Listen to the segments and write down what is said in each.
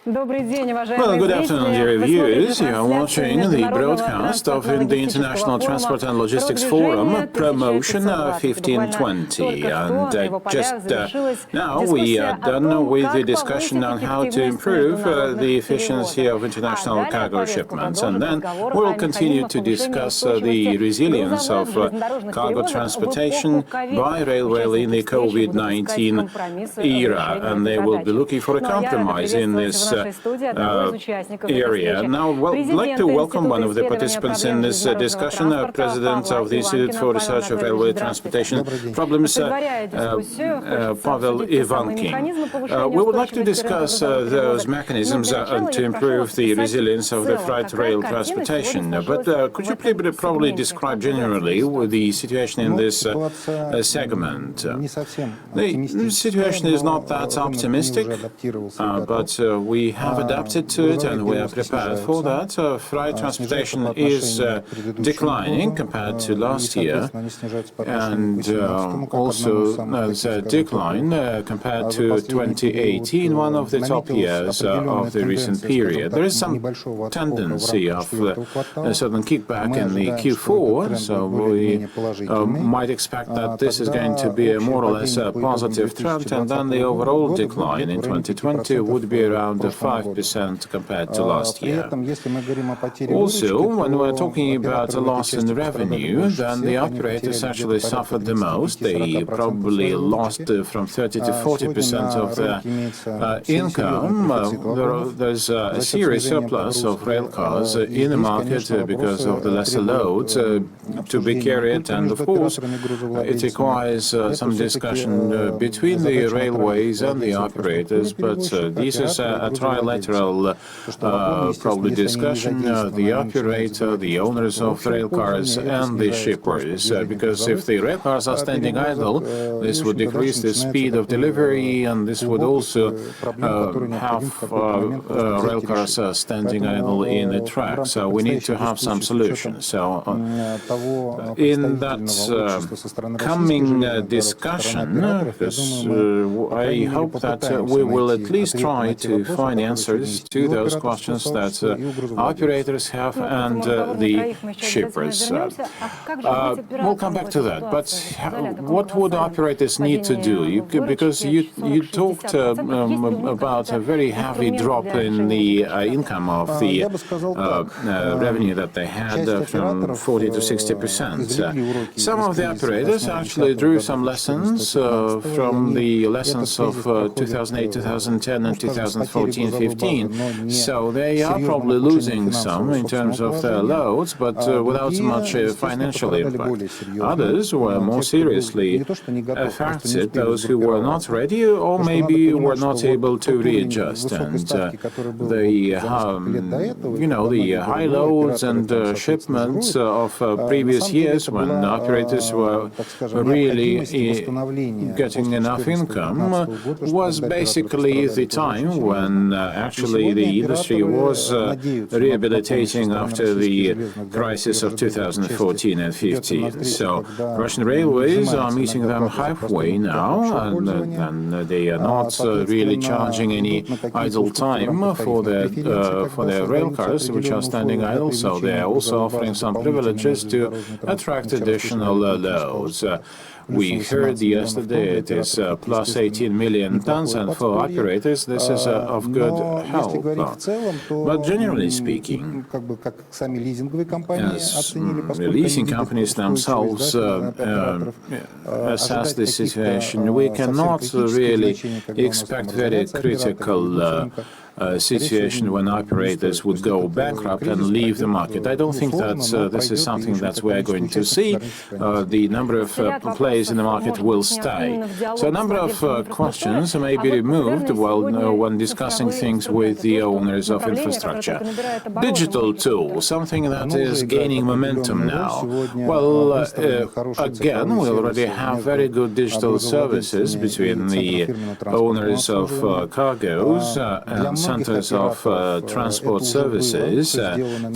Well, good afternoon, dear viewers. You are watching the broadcast of the International Transport and Logistics Forum Promotion 1520. And just now we are done with the discussion on how to improve the efficiency of international cargo shipments. And then we'll continue to discuss the resilience of cargo transportation by railway in the COVID-19 era. And they will be looking for a compromise in this area. Now, I'd like to welcome one of the participants in this discussion, President of the Institute for Research of Railway Transportation Problems, Pavel Ivankin. We would like to discuss those mechanisms to improve the resilience of the freight rail transportation. But could you probably describe generally the situation in this segment? The situation is not that optimistic, but we have adapted to it and we are prepared for that. Freight transportation is declining compared to last year, and also the decline compared to 2018, one of the top years of the recent period. There is some tendency of a certain kickback in the Q4, so we might expect that this is going to be a more or less a positive trend, and then the overall decline in 2020 would be around 5% compared to last year. Also, when we're talking about a loss in revenue, then the operators actually suffered the most. They probably lost from 30 to 40% of their income. There's a serious surplus of rail cars in the market because of the lesser loads to be carried, and of course it requires some discussion between the railways and the operators, but this is a trilateral probably discussion, the operator, the owners of rail cars and the shippers, because if the rail cars are standing idle, this would decrease the speed of delivery, and this would also have rail cars standing idle in the track. So we need to have some solutions. So in that coming discussion, because I hope that we will at least try to find answers to those questions that operators have and the shippers. We'll come back to that. But what would operators need to do? Because you talked about a very heavy drop in the income of the revenue that they had from 40 to 60%. Some of the operators actually drew some lessons from the lessons of 2008, 2010 and 2014-15. So they are probably losing some in terms of their loads, but without much financial impact. Others were more seriously affected, those who were not ready or maybe were not able to readjust. And the high loads and shipments of previous years when operators were really getting enough income was basically the time when actually the industry was rehabilitating after the crisis of 2014 and 15. So Russian railways are meeting them halfway now, and they are not really charging any idle time for their rail cars which are standing idle. So they are also offering some privileges to attract additional loads. We heard yesterday it is plus 18 million tons, and for operators this is of good help. But generally speaking, as leasing companies themselves assess the situation, we cannot really expect very critical situation when operators would go bankrupt and leave the market. I don't think that this is something that we're going to see. The number of players in the market will stay. So a number of questions may be removed when discussing things with the owners of infrastructure. Digital tool, something that is gaining momentum now. Well, again, we already have very good digital services between the owners of cargoes and centers of transport services.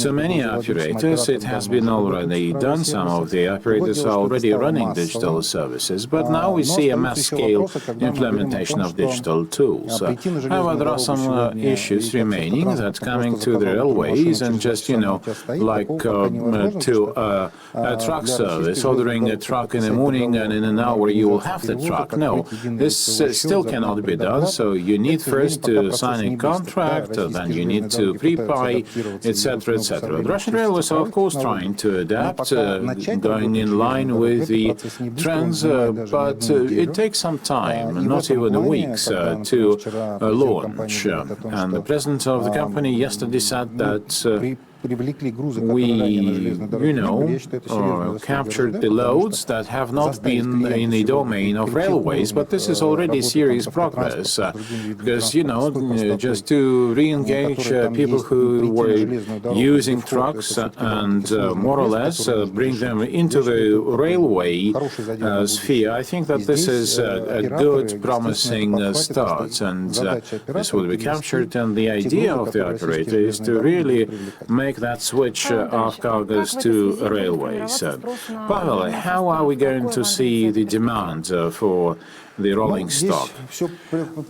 To many operators, it has been already done. Some of the operators are already running digital services, but now we see a mass-scale implementation of digital tools. However, there are some issues remaining that coming to the railways and just, like to a truck service, ordering a truck in the morning and in an hour you will have the truck. No, this still cannot be done. So you need first to sign a contract, then you need to prepay, etc., etc. The Russian railways are, of course, trying to adapt, going in line with the trends, but it takes some time, not even weeks, to launch. And the president of the company yesterday said that we, captured the loads that have not been in the domain of railways, but this is already serious progress, because, just to re-engage people who were using trucks and more or less bring them into the railway sphere, I think that this is a good, promising start, and this will be captured, and the idea of the operator is to really make that switch of cargoes to railways. Pavel, how are we going to see the demand for the rolling stock?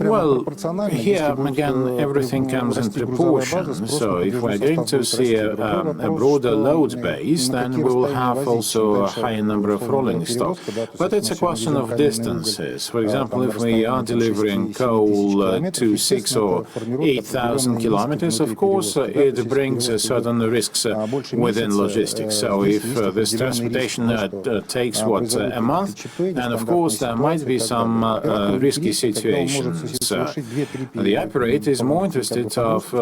Well, here again everything comes in proportion. So if we're going to see a broader load base, then we will have also a higher number of rolling stock. But it's a question of distances. For example, if we are delivering coal to 6,000 or 8,000 kilometers, of course, it brings certain risks within logistics. So if this transportation takes, a month, then of course there might be some risky situations. The operator is more interested of,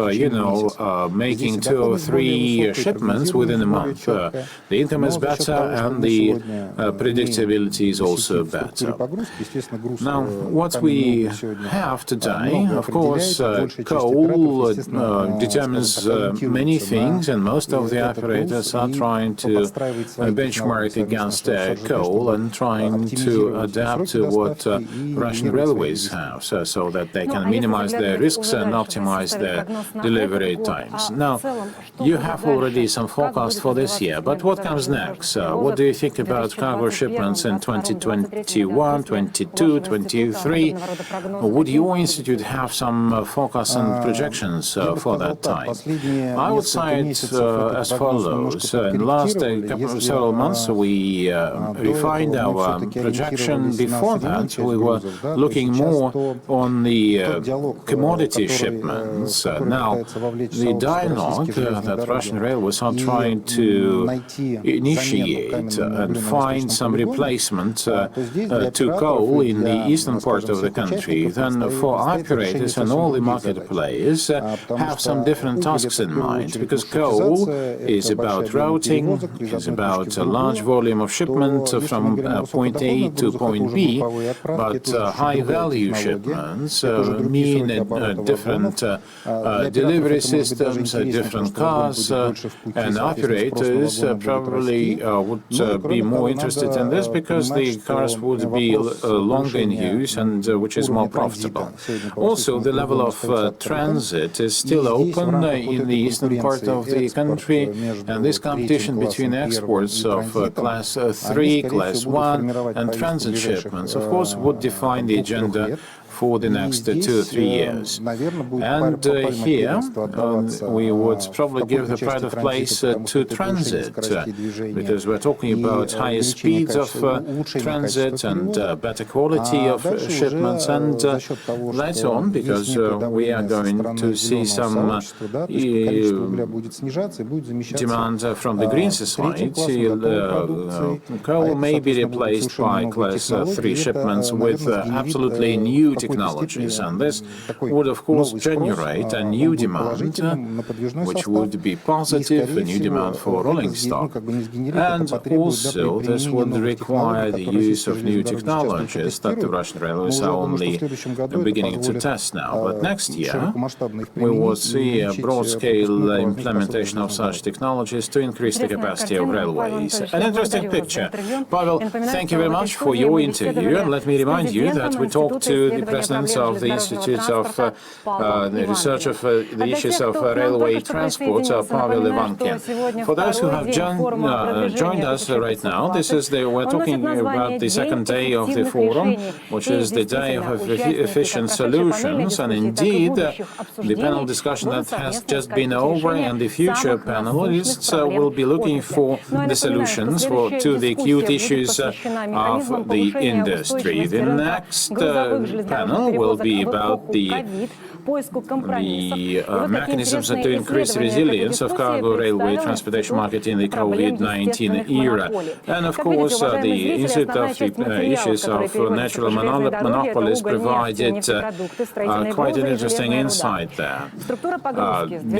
making 2 or 3 shipments within a month. The income is better and the predictability is also better. Now, what we have today, of course, coal determines many things, and most of the operators are trying to benchmark against coal and trying to adapt to what Russian railways have, so that they can minimize their risks and optimize their delivery times. Now, you have already some forecast for this year, but what comes next? What do you think about cargo shipments in 2021, 22, 23? Would your institute have some forecasts and projections for that time? I would say it as follows. In the last several months, we refined our projection. Before that, we were looking more on the commodity shipments. Now, the dialogue that Russian railways are trying to initiate and find some replacement to coal in the eastern part of the country, then for operators and all the market players have some different tasks in mind, because coal is about routing, is about a large volume of shipment from point A to point B, but high-value shipments mean different delivery systems, different cars, and operators probably would be more interested in this because the cars would be longer in use and which is more profitable. Also, the level of transit is still open in the eastern part of the country, and this competition between exports of Class 3, Class 1 and transit shipments, of course, would define the agenda for the next 2 or 3 years. And here we would probably give the pride of place to transit, because we're talking about higher speeds of transit and better quality of shipments, and later on, because we are going to see some demand from the green society, coal may be replaced by Class 3 shipments with absolutely new technologies, and this would of course generate a new demand, which would be positive, a new demand for rolling stock, and also this would require the use of new technologies that the Russian railways are only beginning to test now. But next year we will see a broad-scale implementation of such technologies to increase the capacity of railways. An interesting picture. Pavel, thank you very much for your interview, and let me remind you that we talked to the president of the Institute of the Research of the Issues of Railway Transport, Pavel Ivankin. For those who have joined us right now, we're talking about the second day of the forum, which is the day of efficient solutions, and indeed the panel discussion that has just been over, and the future panelists will be looking for the solutions to the acute issues of the industry. The next panel will be about the mechanisms to increase resilience of cargo railway transportation market in the COVID-19 era. And of course, the Institute of the Issues of Natural Monopolies provided quite an interesting insight there.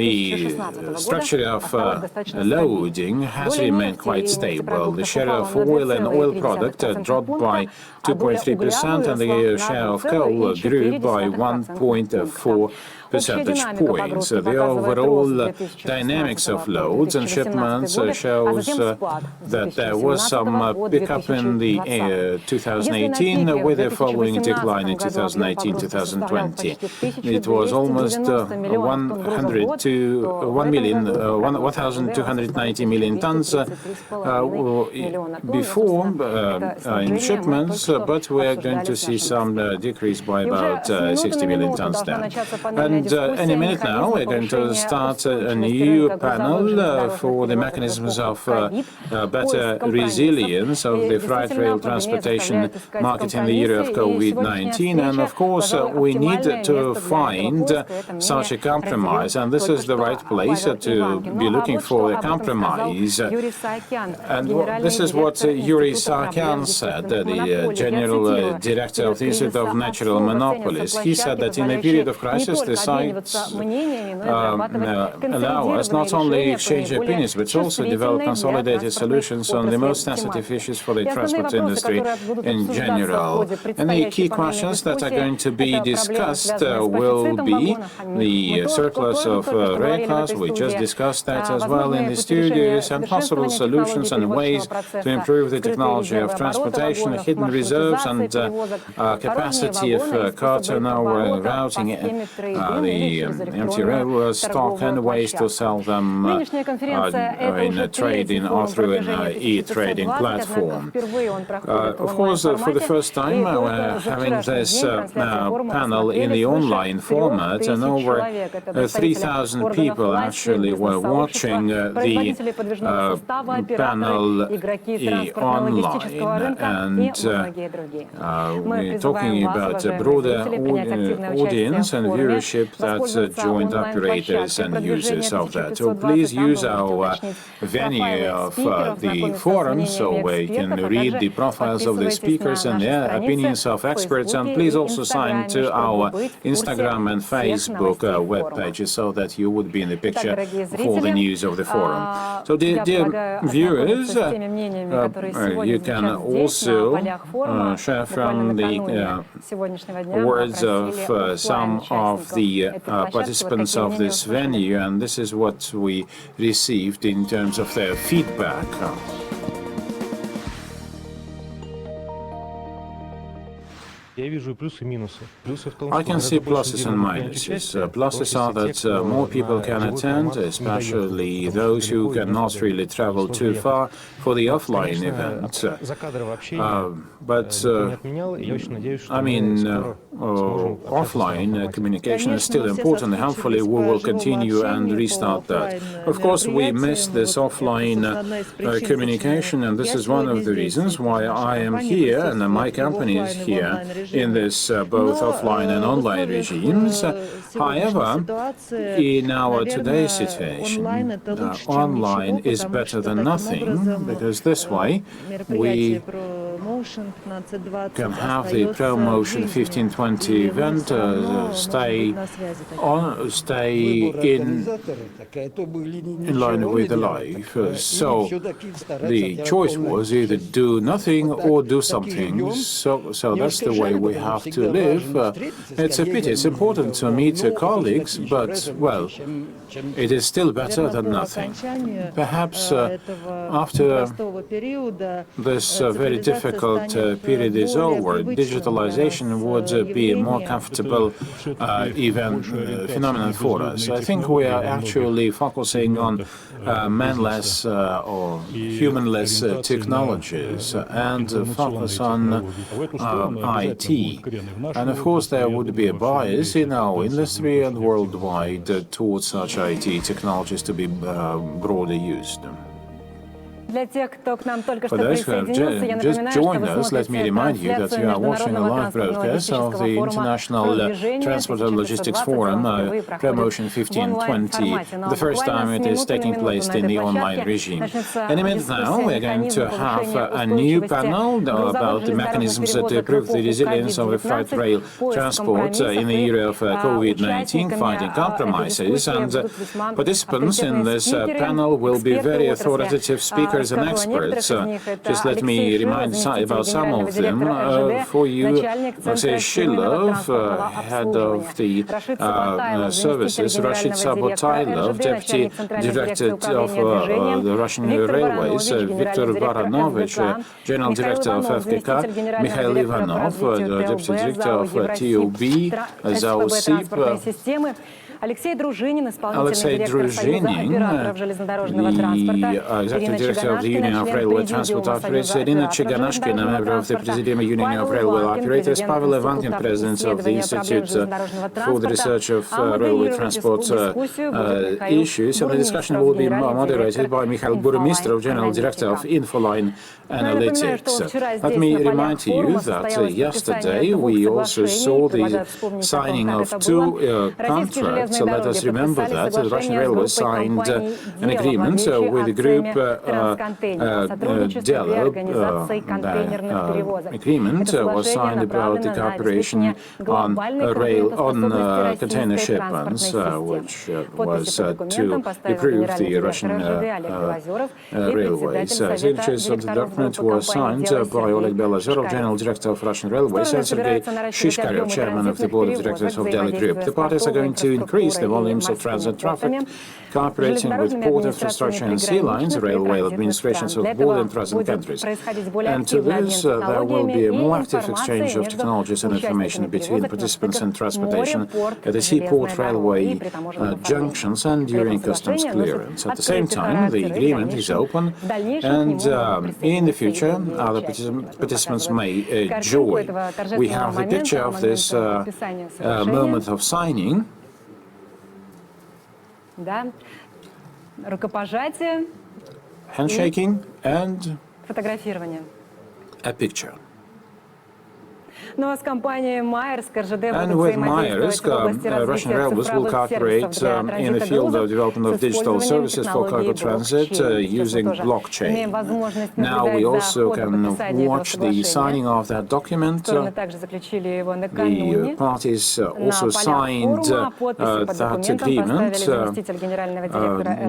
The structure of loading has remained quite stable. The share of oil and oil product dropped by 2.3%, and the share of coal grew by 1.4 percentage points. The overall dynamics of loads and shipments shows that there was some pickup in the 2018 with a following decline in 2019-2020. It was almost 1,290 million tons before in shipments, but we are going to see some decrease by about 60 million tons then. And any minute now, we're going to start a new panel for the mechanisms of better resilience of the freight rail transportation market in the era of COVID-19. And of course, we need to find such a compromise, and this is the right place to be looking for a compromise. And this is what Yuri Sarkyan said, the General Director of the Institute of Natural Monopolies. He said that in a period of crisis, the sites allow us not only exchange opinions, but also develop consolidated solutions on the most sensitive issues for the transport industry in general. And the key questions that are going to be discussed will be the surplus of rail cars, we just discussed that as well in the studios, and possible solutions and ways to improve the technology of transportation, hidden reserves and capacity of car turnover, routing the empty rail stock, and ways to sell them in trading or through an e-trading platform. Of course, for the first time, we're having this panel in the online format, and over 3,000 people actually were watching the panel online, and we're talking about a broader audience and viewership that's joint operators and users of that. So please use our venue of the forum so we can read the profiles of the speakers and their opinions of experts, and please also sign to our Instagram and Facebook web pages so that you would be in the picture of all the news of the forum. So dear viewers, you can also share from the words of some of the participants of this venue, and this is what we received in terms of their feedback. I can see pluses and minuses. Pluses are that more people can attend, especially those who cannot really travel too far for the offline event. But I mean, offline communication is still important. Hopefully, we will continue and restart that. Of course, we missed this offline communication, and this is one of the reasons why I am here and my company is here in this both offline and online regimes. However, in our today's situation, online is better than nothing, because this way we can have the ProMotion 1520 event stay in line with the life. So the choice was either do nothing or do something. So that's the way we have to live. It's a pity. It's important to meet colleagues, but, well, it is still better than nothing. Perhaps after this very difficult difficult period is over, digitalization would be a more comfortable phenomenon for us. I think we are actually focusing on manless or humanless technologies and focus on IT. And of course, there would be a bias in our industry and worldwide towards such IT technologies to be broadly used. For those who have just joined us, let me remind you that you are watching a live broadcast of the International Transport and Logistics Forum, Promotion 1520. The first time it is taking place in the online regime. In a minute now, we're going to have a new panel about the mechanisms to improve the resilience of the freight rail transport in the era of COVID-19, finding compromises. And participants in this panel will be very authoritative speakers and experts. Just let me remind about some of them. For you, Alexey Shilo, head of the services, Rashid Sabotailov, deputy director of the Russian Railways, Viktor Baranovich, general director of FKK, Mikhail Ivanov, deputy director of TUB, ZAUSIP, Alexey Druzhinin, the executive director of the Union of Railway Transport Operators, Irina Chiganashkina, member of the Presidium Union of Railway Operators, Pavel, Ivankin, president of the Institute for the Research of Railway Transport Issues. And the discussion will be moderated by Mikhail, Burmistrov, general director of Infoline-Analytics. Let me remind you that yesterday we also saw the signing of two contracts. So let us remember that the Russian Railways signed an agreement with the group Delo. The agreement was signed about the cooperation on container shipments, which was to improve the Russian railways. Signatures of the document were signed by Oleg Belazorov, general director of Russian Railways, and Sergei Shishkaryov, chairman of the board of directors of Delo Group. The parties are going to increase the volumes of transit traffic, cooperating with port infrastructure and sea lines, railway administrations of border and transit countries. And to this, there will be a more active exchange of technologies and information between participants in transportation at the seaport, railway junctions and during customs clearance. At the same time, the agreement is open, and in the future, other participants may join. We have a picture of this moment of signing. Handshaking and a picture. And with Maersk, Russian Railways will cooperate in the field of development of digital services for cargo transit using blockchain. Now we also can watch the signing of that document. The parties also signed that agreement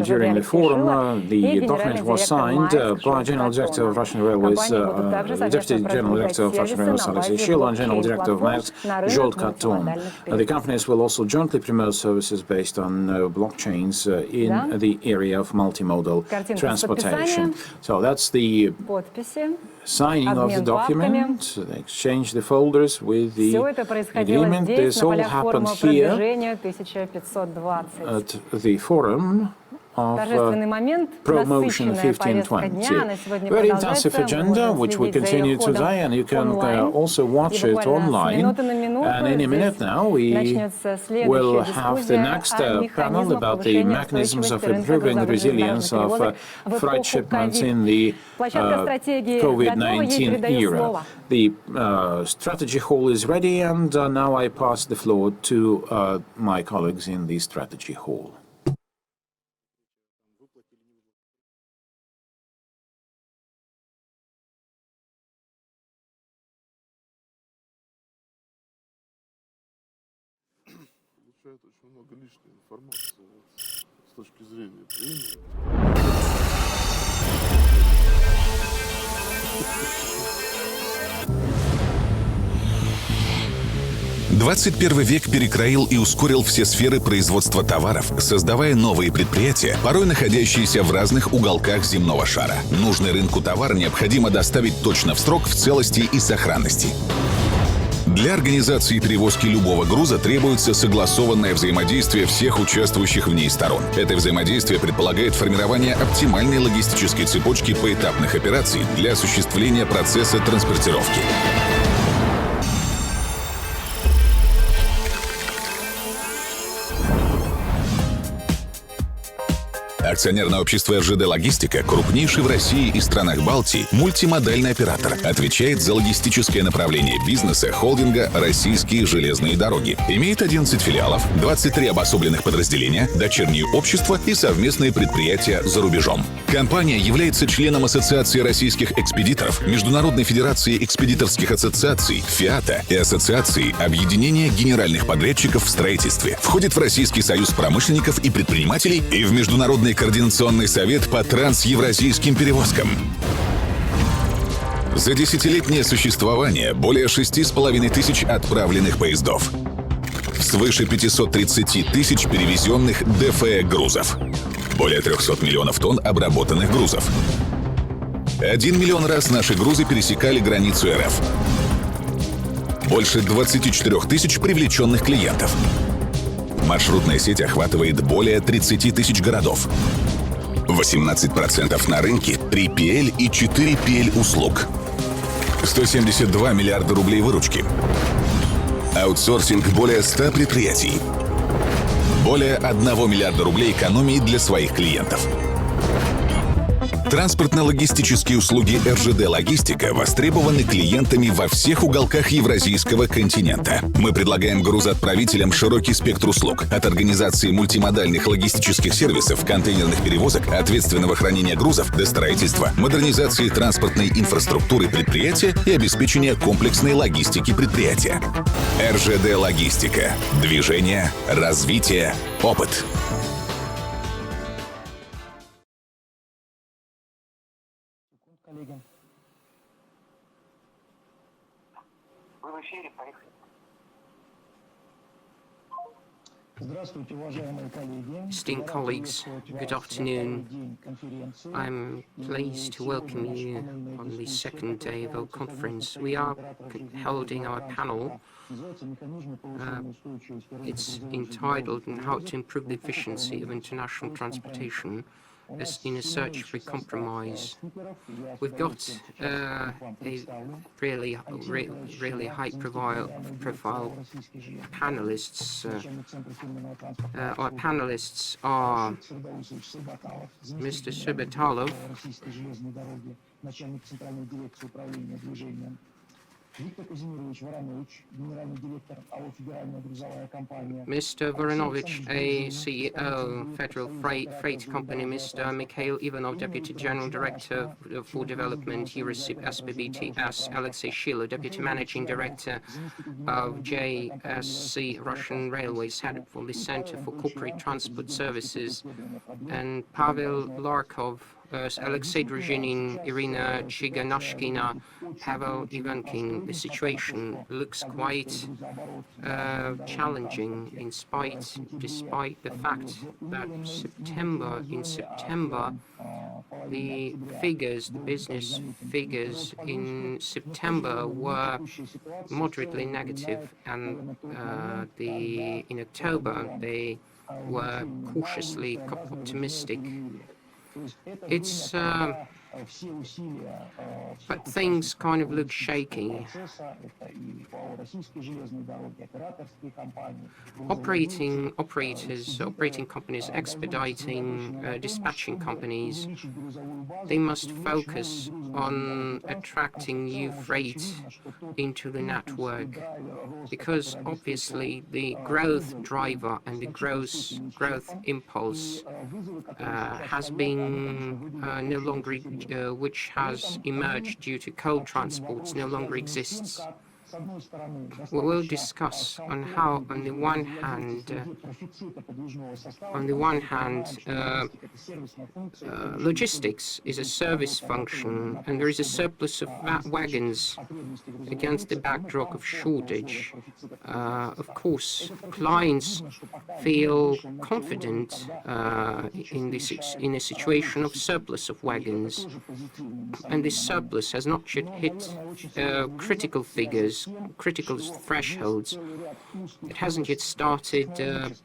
during the forum. The document was signed by General Director of Russian Railways, Deputy General Director of Russian Railways, Alexey Shilo, and General Director of Maersk, Zsolt Katon. The companies will also jointly promote services based on blockchains in the area of multimodal transportation. So that's the signing of the document, they exchange the folders with the agreement. This all happened here at the forum of Promotion 1520. Very intensive agenda, which we continue today, and you can also watch it online. And in a minute now, we will have the next panel about the mechanisms of improving the resilience of freight shipments in the COVID-19 era. The strategy hall is ready, and now I pass the floor to my colleagues in the strategy hall. Очень много лишней информации с точки зрения времени. 21 век перекроил и ускорил все сферы производства товаров, создавая новые предприятия, порой находящиеся в разных уголках земного шара. Нужный рынку товар необходимо доставить точно в срок, в целости и сохранности. Для организации перевозки любого груза требуется согласованное взаимодействие всех участвующих в ней сторон. Это взаимодействие предполагает формирование оптимальной логистической цепочки поэтапных операций для осуществления процесса транспортировки. Акционерное общество РЖД «Логистика», крупнейший в России и странах Балтии, мультимодальный оператор, отвечает за логистическое направление бизнеса холдинга «Российские железные дороги». Имеет 11 филиалов, 23 обособленных подразделения, дочерние общества и совместные предприятия за рубежом. Компания является членом Ассоциации российских экспедиторов, Международной федерации экспедиторских ассоциаций, ФИАТа и Ассоциации объединения генеральных подрядчиков в строительстве. Входит в Российский союз промышленников и предпринимателей и в Международный координационный совет по трансевразийским перевозкам. За десятилетнее существование более 6,5 тысяч отправленных поездов. Свыше 530 тысяч перевезенных ДФЭ грузов. Более 300 миллионов тонн обработанных грузов. 1 миллион раз наши грузы пересекали границу РФ. Больше 24 тысяч привлеченных клиентов. Маршрутная сеть охватывает более 30 тысяч городов. 18% на рынке 3PL и 4PL услуг. 172 миллиарда рублей выручки. Аутсорсинг более 100 предприятий. Более 1 миллиарда рублей экономии для своих клиентов. Транспортно-логистические услуги РЖД «Логистика» востребованы клиентами во всех уголках Евразийского континента. Мы предлагаем грузоотправителям широкий спектр услуг. От организации мультимодальных логистических сервисов, контейнерных перевозок, ответственного хранения грузов до строительства, модернизации транспортной инфраструктуры предприятия и обеспечения комплексной логистики предприятия. РЖД «Логистика». Движение, развитие, опыт. Esteemed colleagues, good afternoon. I'm pleased to welcome you on the second day of our conference. We are holding our panel. It's entitled How to Improve the Efficiency of International Transportation in a Search for Compromise. We've got a really high-profile panelists. Our panelists are Mr. Subatalov, Mr. Voronovich, a CEO, Federal Freight Company, Mr. Mikhail Ivanov, Deputy General Director for Development, Eurosip SPBTS, Alexey Shilo, Deputy Managing Director of JSC Russian Railways, head for the Center for Corporate Transport Services, and Pavel Larkov, Alexey Druzhinin, Irina, Chiganashkina, Pavel, Ivankin. The situation looks quite challenging despite the fact that in September, the business figures in September were moderately negative, and in October they were cautiously optimistic. But things kind of look shaky. Operating companies, expediting, dispatching companies, they must focus on attracting new freight into the network, because obviously the growth driver and the growth impulse has been no longer, which has emerged due to coal transports, no longer exists. We will discuss on how, on the one hand, logistics is a service function, and there is a surplus of wagons against the backdrop of shortage. Of course, clients feel confident in a situation of surplus of wagons, and this surplus has not yet hit critical figures, critical thresholds. It hasn't yet started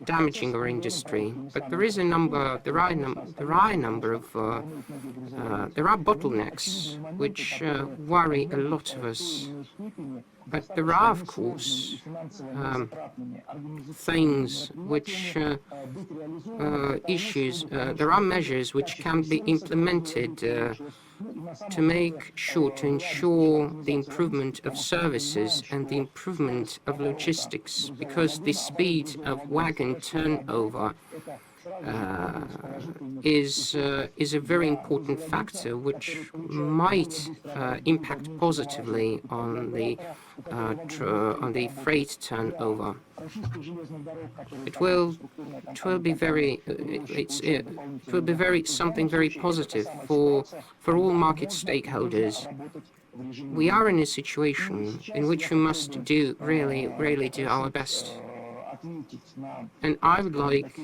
damaging our industry, but there is a number. There are bottlenecks which worry a lot of us. But there are, of course, things which there are measures which can be implemented to make sure, to ensure the improvement of services and the improvement of logistics, because the speed of wagon turnover is a very important factor which might impact positively on the freight turnover. It will be something very positive for all market stakeholders. We are in a situation in which we must really do our best, and I would like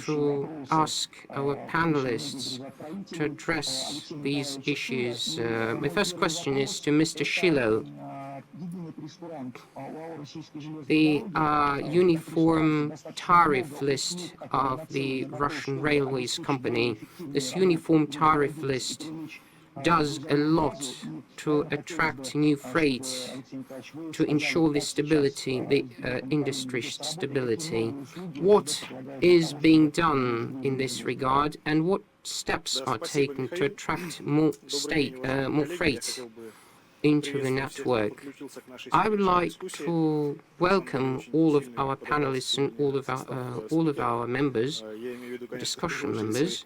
to ask our panelists to address these issues. My first question is to Mr. Shilo. The uniform tariff list of the Russian Railways Company, this uniform tariff list does a lot to attract new freight, to ensure the stability, the industry stability. What is being done in this regard, and what steps are taken to attract more freight into the network? I would like to welcome all of our panelists and all of our members, discussion members.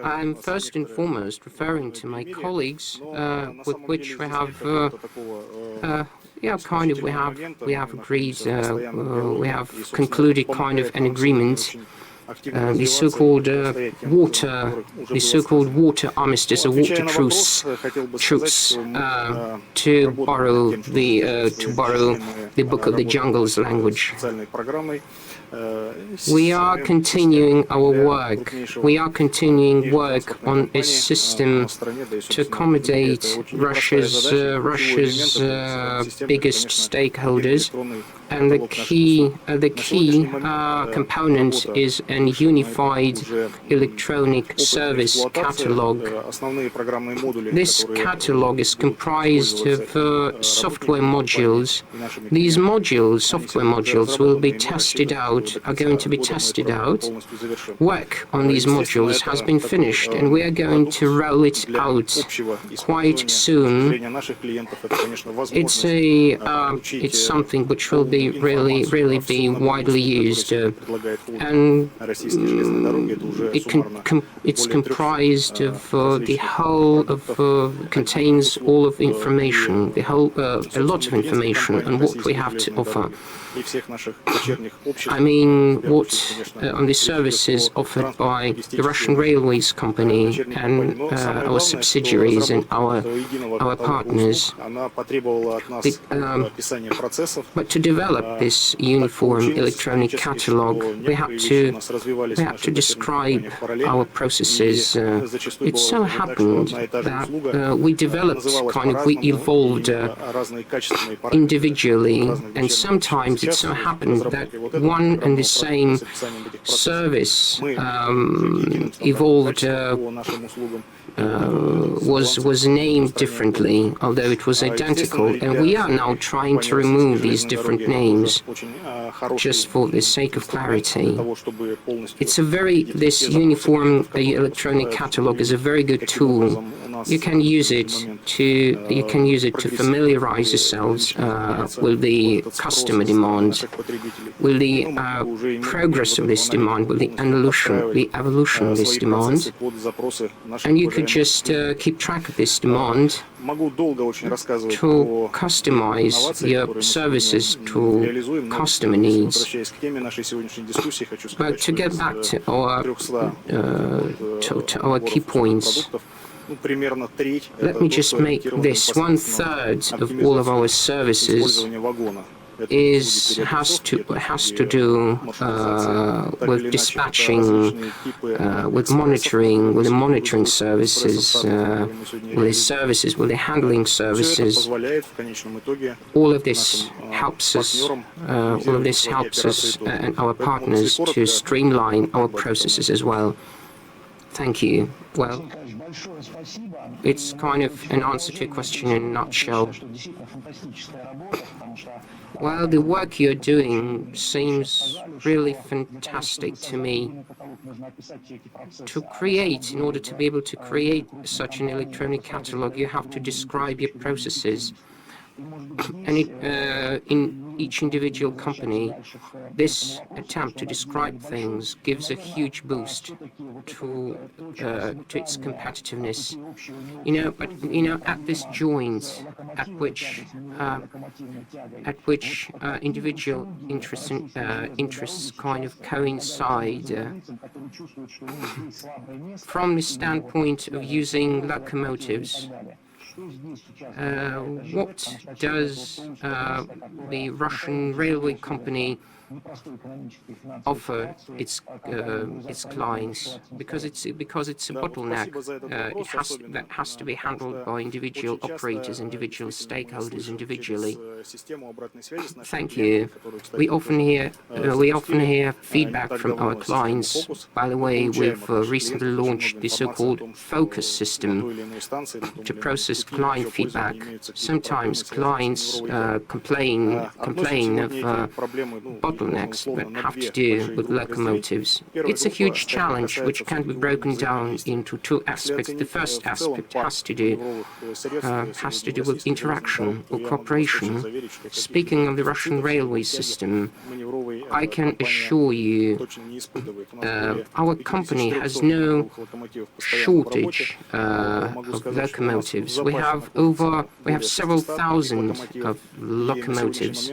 I'm first and foremost referring to my colleagues, with which we have we have agreed, we have concluded kind of an agreement. The so-called water armistice, or water truce, to borrow the Book of the Jungle's language. We are continuing our work. We are continuing work on a system to accommodate Russia's biggest stakeholders, and the key component is an unified electronic service catalog. This catalog is comprised of software modules. These software modules, will be tested out. Are going to be tested out. Work on these modules has been finished, and we are going to roll it out quite soon. It's something which will be really be widely used, and it's comprised of the whole of contains all of the information, a lot of information on what we have to offer. I mean, what on the services offered by the Russian Railways Company and our subsidiaries and our partners. But to develop this uniform electronic catalog, we have to describe our processes. It so happened that we evolved individually, and sometimes it so happened that one and the same service evolved, was named differently, although it was identical, and we are now trying to remove these different names just for the sake of clarity. This uniform electronic catalog is a very good tool you can use it to familiarize yourselves with the customer demand, with the progress of this demand, with the evolution of this demand, and you could just keep track of this demand to customize your services to customer needs. But to get back to our key points, let me just make this 1/3 of all of our services has to do with dispatching, with monitoring, with the monitoring services, with the handling services. All of this helps us. And our partners to streamline our processes as well. Thank you. Well, it's kind of an answer to a question in a nutshell. Well, the work you're doing seems really fantastic to me. In order to be able to create such an electronic catalog, you have to describe your processes. And in each individual company, this attempt to describe things gives a huge boost to its competitiveness. But at this joint at which individual interests kind of coincide, from the standpoint of using locomotives. What does the Russian railway company offer its clients? Because it's a bottleneck. That has to be handled by individual operators, individual stakeholders individually. Thank you. We often hear feedback from our clients. By the way, we've recently launched the so-called focus system to process client feedback. Sometimes clients complain of bottlenecks that have to do with locomotives. It's a huge challenge which can be broken down into two aspects. The first aspect has to do with interaction or cooperation. Speaking of the Russian railway system, I can assure you our company has no shortage of locomotives. We have several thousand of locomotives.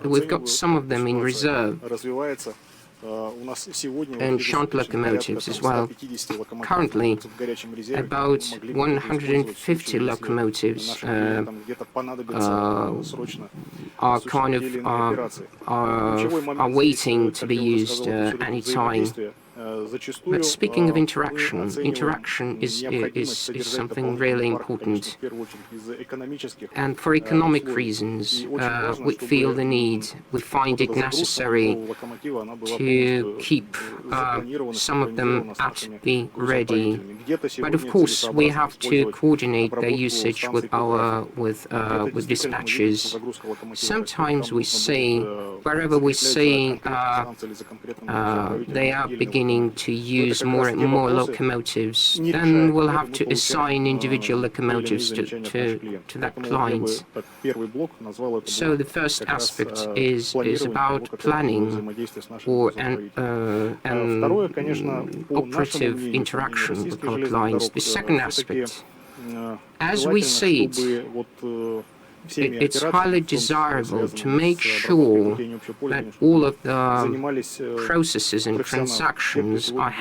We've got some of them in reserve, and shunt locomotives as well. Currently, about 150 locomotives are waiting to be used any time. But speaking of interaction is something really important. And for economic reasons, we feel the need, we find it necessary to keep some of them at the ready. But of course, we have to coordinate their usage with dispatches. Sometimes we say, wherever we say they are beginning to use more and more locomotives, then we'll have to assign individual locomotives to that client. So the first aspect is about planning or an operative interaction with our clients. The second aspect, as we see it's highly desirable to make sure that all of the processes and transactions are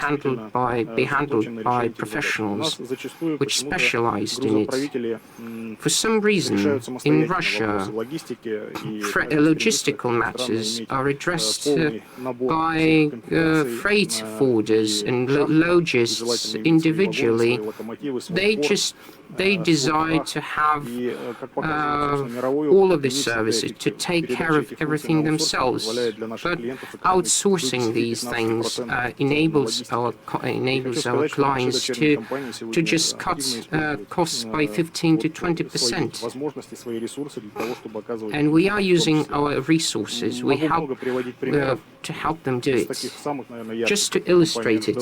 be handled by professionals which specialized in it. For some reason, in Russia, logistical matters are addressed by freight forwarders and logists individually. They just they desire to have all of the services, to take care of everything themselves. But outsourcing these things enables our clients to just cut costs by 15 to 20%. And we are using our resources. We help to help them do it. Just to illustrate it,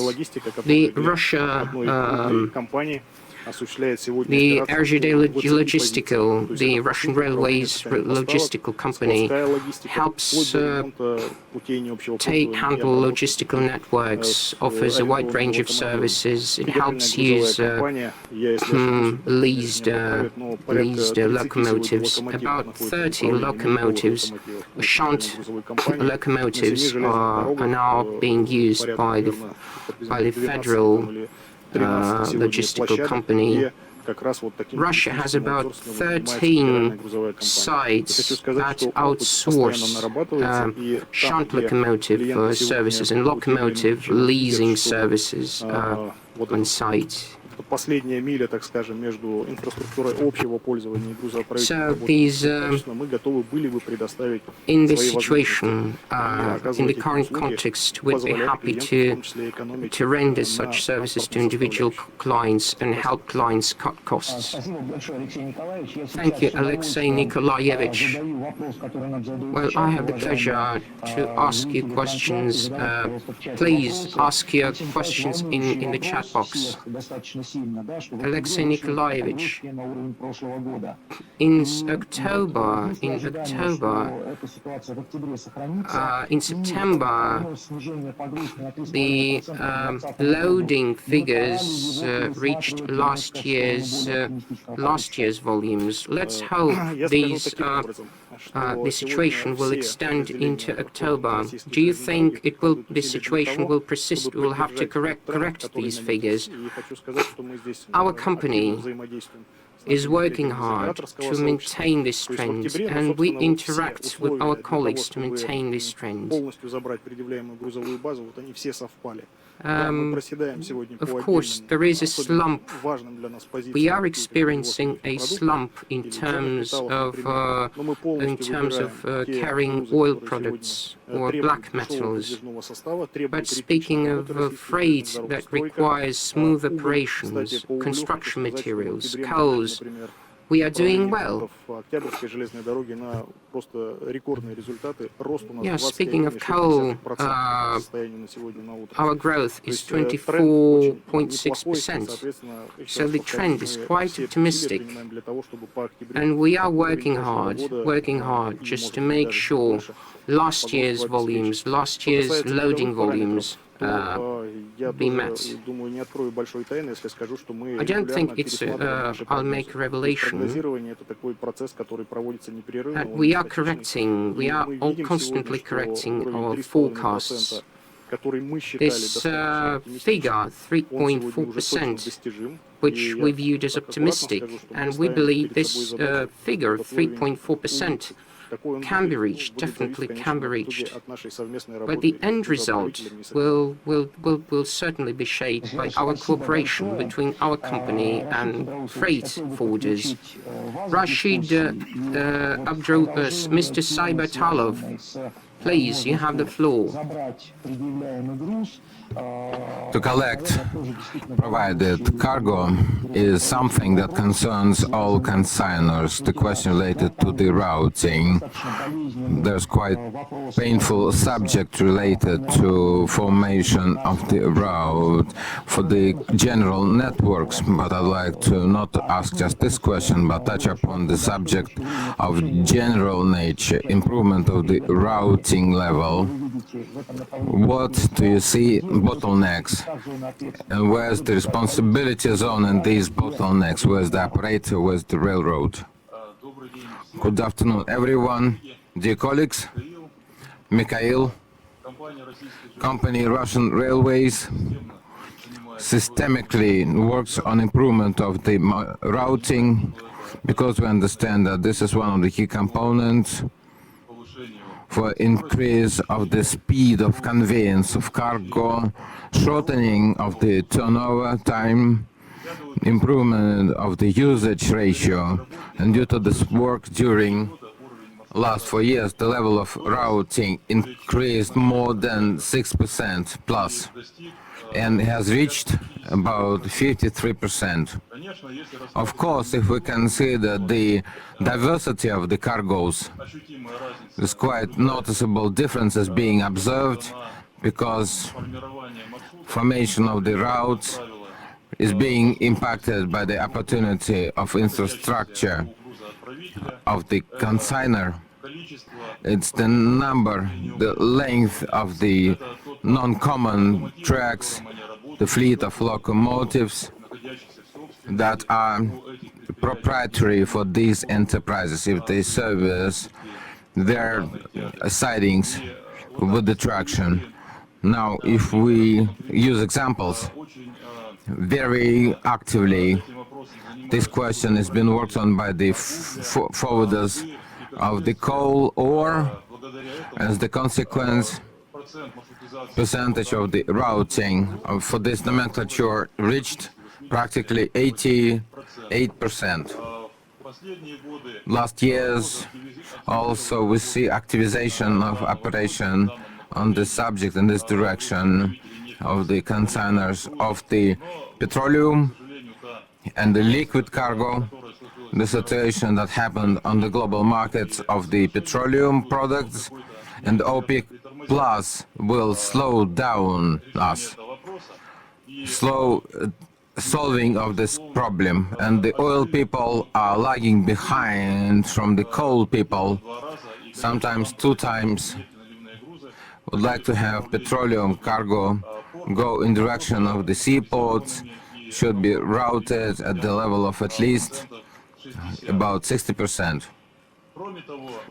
the RGD Logistical, the Russian Railways logistical company, helps handle logistical networks, offers a wide range of services. It helps use leased locomotives. About 30 locomotives, shunt locomotives, are now being used by the federal logistical company. Russia has about 13 sites that outsource shunt locomotive services and locomotive leasing services on site. So these, in this situation, in the current context, we'd be happy to render such services to individual clients and help clients cut costs. Thank you, Alexey Nikolaevich. Well, I have the pleasure to ask you questions. Please ask your questions in the chat box. Alexey Nikolaevich, in September, the loading figures reached last year's volumes. Let's hope the situation will extend into October. Do you think the situation will persist? We'll have to correct these figures. Our company is working hard to maintain this trend, and we interact with our colleagues to maintain this trend. Of course, there is a slump. We are experiencing a slump in terms of carrying oil products or black metals. But speaking of freight that requires smooth operations, construction materials, coals, we are doing well. Yeah, speaking of coal, our growth is 24.6%. So the trend is quite optimistic. And we are working hard just to make sure last year's loading volumes be met. I don't think I'll make a revelation. We are all constantly correcting our forecasts. This figure, 3.4%, which we viewed as optimistic, and we believe this figure of 3.4% can be reached, definitely can be reached. But the end result will certainly be shaped by our cooperation between our company and freight forwarders. Mr. Saibatalov, please, you have the floor. To collect provided cargo is something that concerns all consignors. The question related to the routing, there's quite painful subject related to formation of the route for the general networks, but I'd like to not ask just this question, but touch upon the subject of general nature, improvement of the routing level. What do you see bottlenecks, and where's the responsibility zone in these bottlenecks? Where's the operator, where's the railroad? Good afternoon, everyone. Dear colleagues, Mikhail, company Russian Railways systemically works on improvement of the routing, because we understand that this is one of the key components for increase of the speed of conveyance of cargo, shortening of the turnover time, improvement of the usage ratio, and due to this work during last 4 years, the level of routing increased more than 6% plus and has reached about 53%. Of course, if we consider the diversity of the cargoes, there's quite noticeable differences being observed because formation of the routes is being impacted by the opportunity of infrastructure of the consignor. It's the number, the length of the non-common tracks, the fleet of locomotives that are proprietary for these enterprises if they service their sidings with the traction. Now, if we use examples, very actively, this question has been worked on by the forwarders of the coal, or as the consequence, percentage of the routing for this nomenclature reached practically 88%. Last years, also we see activization of operation on this subject in this direction of the consignors of the petroleum and the liquid cargo. The situation that happened on the global markets of the petroleum products and OPEC Plus will slow down us, solving of this problem, and the oil people are lagging behind from the coal people, sometimes 2 times. Would like to have petroleum cargo go in direction of the seaports, should be routed at the level of at least about 60%.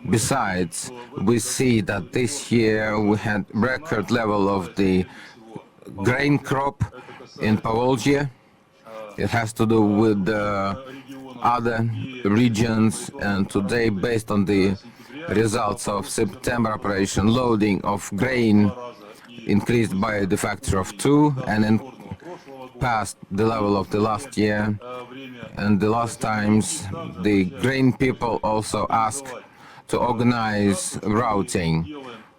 Besides, we see that this year we had record level of the grain crop in Povolzhye. It has to do with the other regions, and today, based on the results of September operation, loading of grain increased by the factor of 2 and past the level of the last year. And the last times the grain people also ask to organize routing.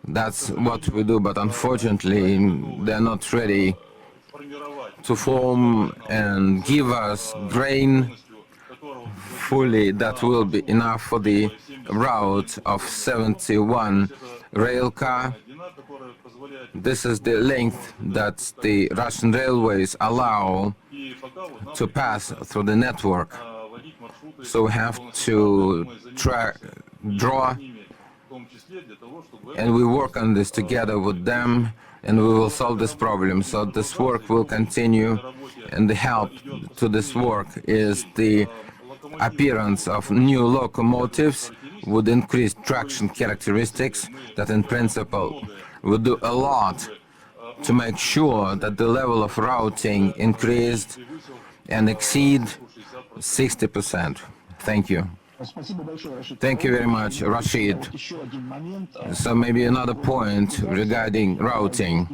That's what we do, but unfortunately they're not ready to form and give us grain fully that will be enough for the route of 71 rail car. This is the length that the Russian railways allow to pass through the network. So we have to draw, and we work on this together with them, and we will solve this problem. So this work will continue, and the help to this work is the appearance of new locomotives with increased traction characteristics that in principle will do a lot to make sure that the level of routing increased and exceed 60%. Thank you. Thank you very much, Rashid. So maybe another point regarding routing.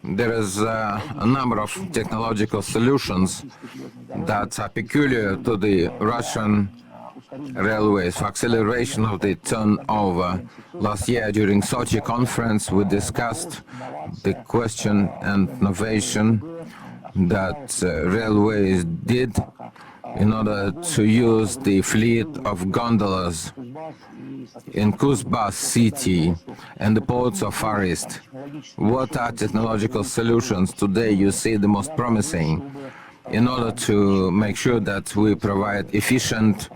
There is a number of technological solutions that are peculiar to the Russian railways for acceleration of the turnover. Last year during Sochi conference we discussed the question and innovation that railways did in order to use the fleet of gondolas in Kuzbas city and the ports of Far East. What are technological solutions today you see the most promising in order to make sure that we provide efficient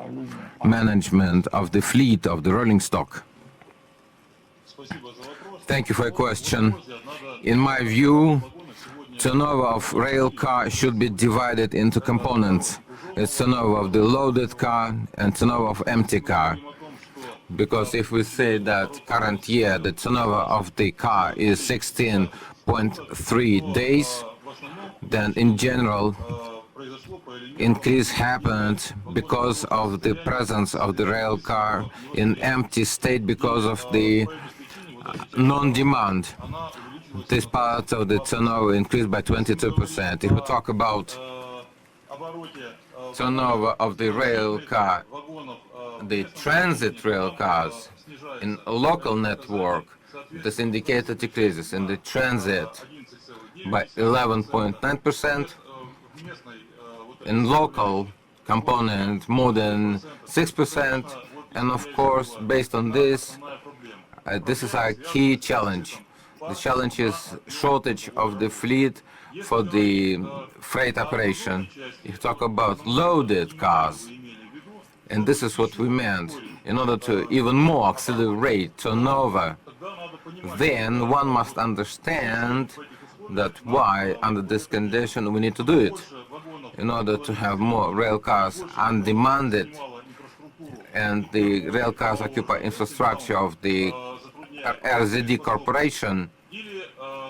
management of the fleet of the rolling stock? Thank you for your question. In my view, turnover of rail car should be divided into components. It's turnover of the loaded car and turnover of empty car. Because if we say that current year the turnover of the car is 16.3 days, then in general increase happened because of the presence of the rail car in empty state because of the non-demand. This part of the turnover increased by 22%. If we talk about turnover of the rail car, the transit rail cars in a local network, this indicator decreases in the transit by 11.9%, in local component more than 6%, and of course, based on this, this is our key challenge. The challenge is shortage of the fleet for the freight operation. If you talk about loaded cars, and this is what we meant, in order to even more accelerate turnover, then one must understand that why, under this condition, we need to do it. In order to have more rail cars undemanded, and the rail cars occupy infrastructure of the RZD corporation.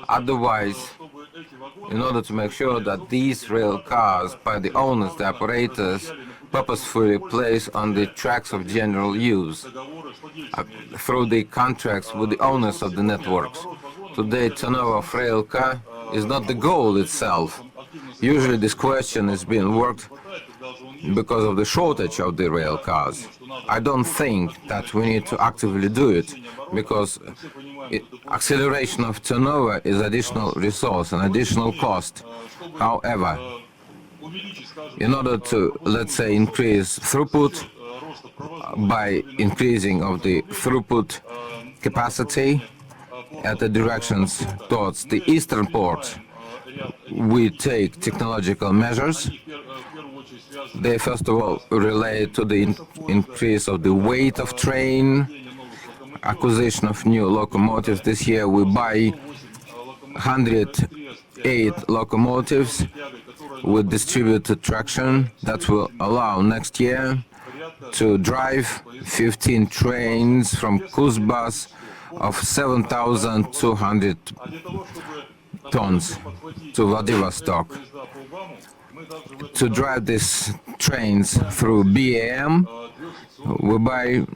Otherwise, in order to make sure that these rail cars by the owners, the operators, purposefully placed on the tracks of general use through the contracts with the owners of the networks. Today, turnover of rail car is not the goal itself. Usually this question is being worked because of the shortage of the rail cars. I don't think that we need to actively do it, because acceleration of turnover is additional resource and additional cost. However, in order to, let's say, increase throughput by increasing of the throughput capacity at the directions towards the eastern ports, we take technological measures. They first of all relate to the increase of the weight of train, acquisition of new locomotives. This year we buy 108 locomotives with distributed traction that will allow next year to drive 15 trains from Kuzbas of 7,200 tons to Vladivostok. To drive these trains through BAM, we buy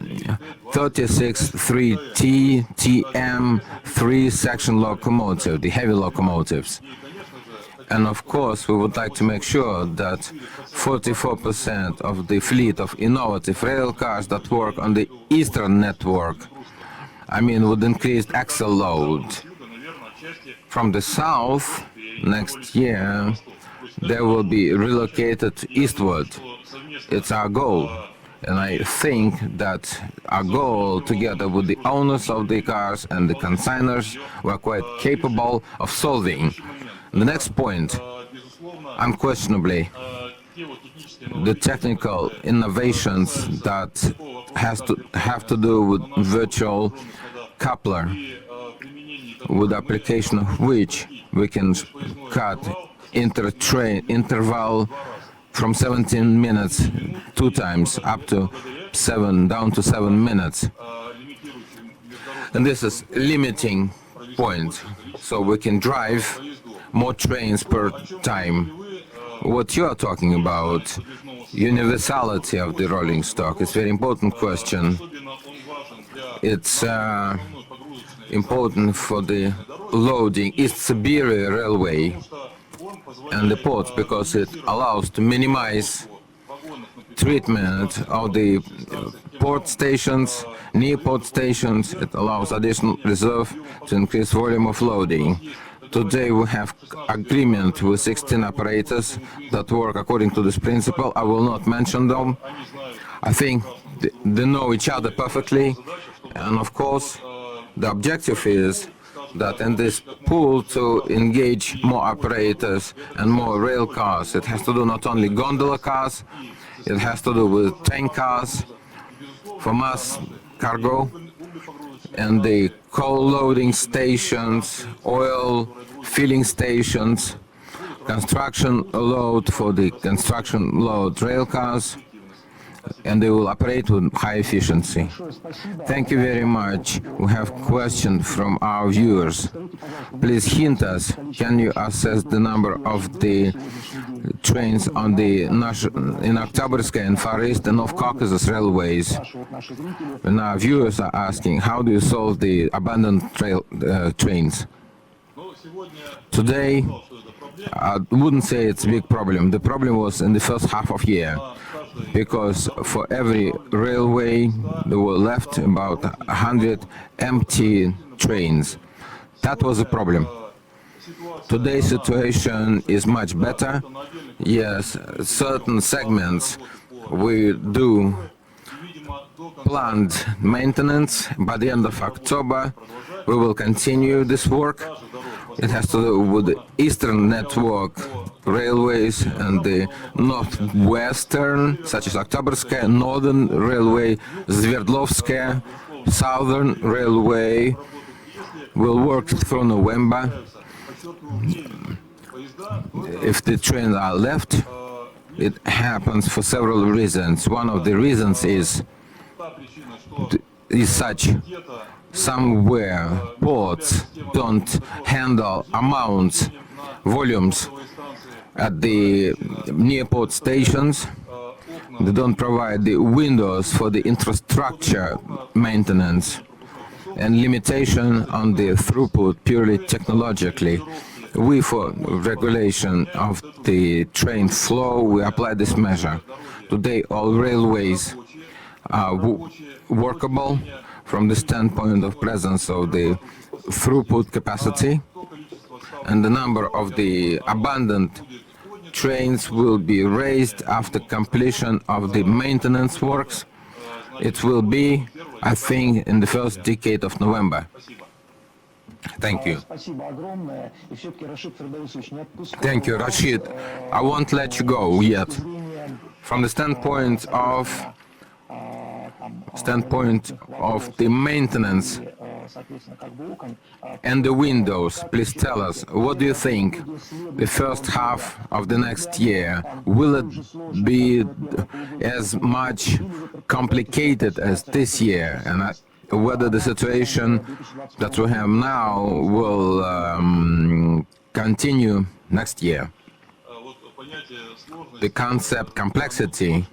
36 3T TM 3-section locomotive, the heavy locomotives. And of course, we would like to make sure that 44% of the fleet of innovative rail cars that work on the eastern network, I mean with increased axle load. From the south, next year, they will be relocated eastward. It's our goal. And I think that our goal, together with the owners of the cars and the consignors, were quite capable of solving. The next point, unquestionably, the technical innovations that have to do with virtual coupler, with application of which we can cut inter-train interval from 17 minutes 2 times up to 7, down to 7 minutes. And this is limiting point, so we can drive more trains per time. What you are talking about, universality of the rolling stock, is a very important question. It's important for the loading East Siberia Railway and the ports, because it allows to minimize treatment of the port stations, near port stations. It allows additional reserve to increase volume of loading. Today we have agreement with 16 operators that work according to this principle. I will not mention them. I think they know each other perfectly, and of course the objective is that in this pool to engage more operators and more rail cars. It has to do not only gondola cars, it has to do with tank cars for mass cargo, and the coal loading stations, oil filling stations, construction load for the construction load rail cars, and they will operate with high efficiency. Thank you very much. We have questions from our viewers. Please hint us, can you assess the number of the trains on the in Oktyabrskaya and Far East and North Caucasus railways? And our viewers are asking, how do you solve the abandoned trains? Today, I wouldn't say it's a big problem. The problem was in the first half of year, because for every railway there were left about 100 empty trains. That was a problem. Today's situation is much better. Yes, certain segments we do planned maintenance. By the end of October, we will continue this work. It has to do with the Eastern network railways and the Northwestern, such as Oktoberskaya, Northern Railway, Sverdlovskaya, Southern Railway will work through November. If the trains are left, it happens for several reasons. One of the reasons is such: somewhere ports don't handle amounts, volumes at the near port stations. They don't provide the windows for the infrastructure maintenance, and limitation on the throughput purely technologically. We, for regulation of the train flow, we apply this measure. Today, all railways are workable from the standpoint of presence of the throughput capacity, and the number of the abandoned trains will be raised after completion of the maintenance works. It will be, I think, in the first decade of November. Thank you. Thank you, Rashid. I won't let you go yet. From the standpoint of the maintenance and the windows, please tell us, what do you think the first half of the next year? Will it be as much complicated as this year? And whether the situation that we have now will continue next year? The concept complexity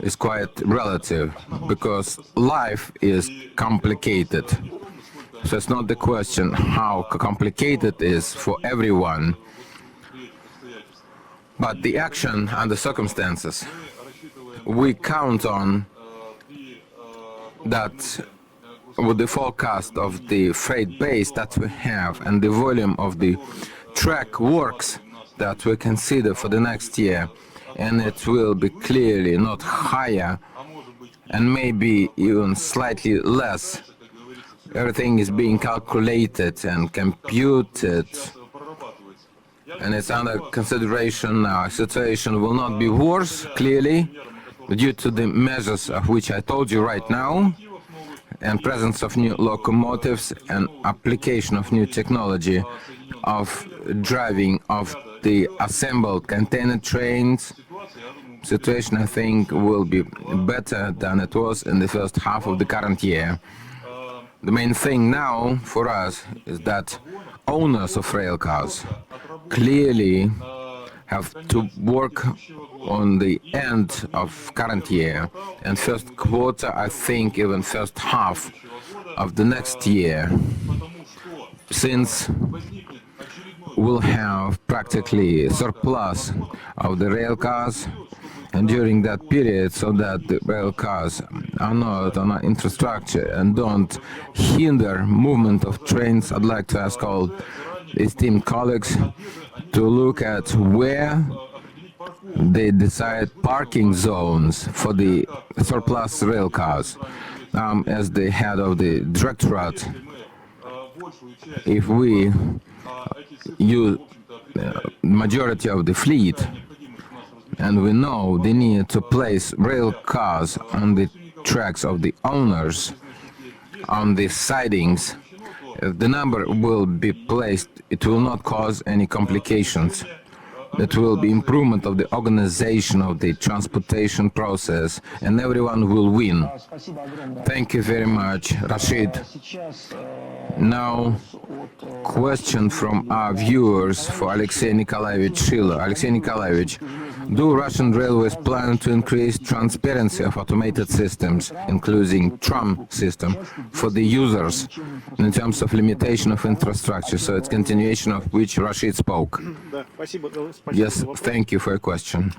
is quite relative, because life is complicated. So it's not the question how complicated it is for everyone, but the action and the circumstances. We count on that with the forecast of the freight base that we have and the volume of the track works that we consider for the next year, and it will be clearly not higher and maybe even slightly less. Everything is being calculated and computed, and it's under consideration. Our situation will not be worse, clearly, due to the measures of which I told you right now, and presence of new locomotives and application of new technology of driving of the assembled container trains. Situation, I think, will be better than it was in the first half of the current year. The main thing now for us is that owners of rail cars clearly have to work on the end of current year and first quarter, I think even first half of the next year, since we'll have practically surplus of the rail cars, and during that period, so that the rail cars are not on our infrastructure and don't hinder movement of trains, I'd like to ask all esteemed colleagues to look at where they decide parking zones for the surplus rail cars. As the head of the directorate, if we use majority of the fleet, and we know they need to place rail cars on the tracks of the owners, on the sidings, if the number will be placed, it will not cause any complications. It will be improvement of the organization of the transportation process, and everyone will win. Thank you very much, Rashid. Now, question from our viewers for Alexey Nikolaevich Shilo. Alexey Nikolaevich, do Russian railways plan to increase transparency of automated systems, including tram system, for the users in terms of limitation of infrastructure? So it's continuation of which Rashid spoke. Yes, thank you for your question.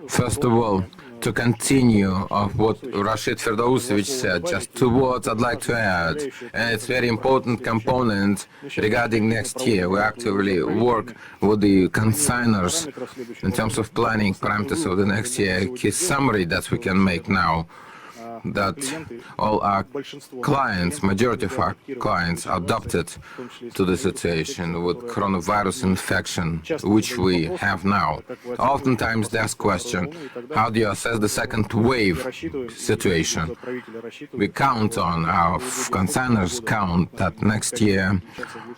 First of all, to continue of what Rashid Ferdowsevich said, just two words I'd like to add, and it's very important component regarding next year. We actively work with the consignors in terms of planning parameters of the next year. Key summary that we can make now, that all our clients, majority of our clients, adopted to the situation with coronavirus infection, which we have now. Oftentimes there's question, how do you assess the second wave situation? We count on, our consignors count that next year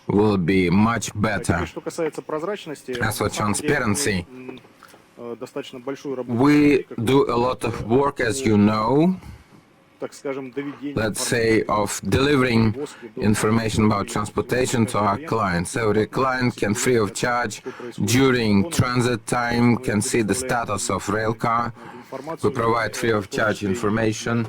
will be much better. As for transparency, we do a lot of work, as you know, let's say, of delivering information about transportation to our clients. Every client can, free of charge, during transit time, can see the status of rail car. We provide free of charge information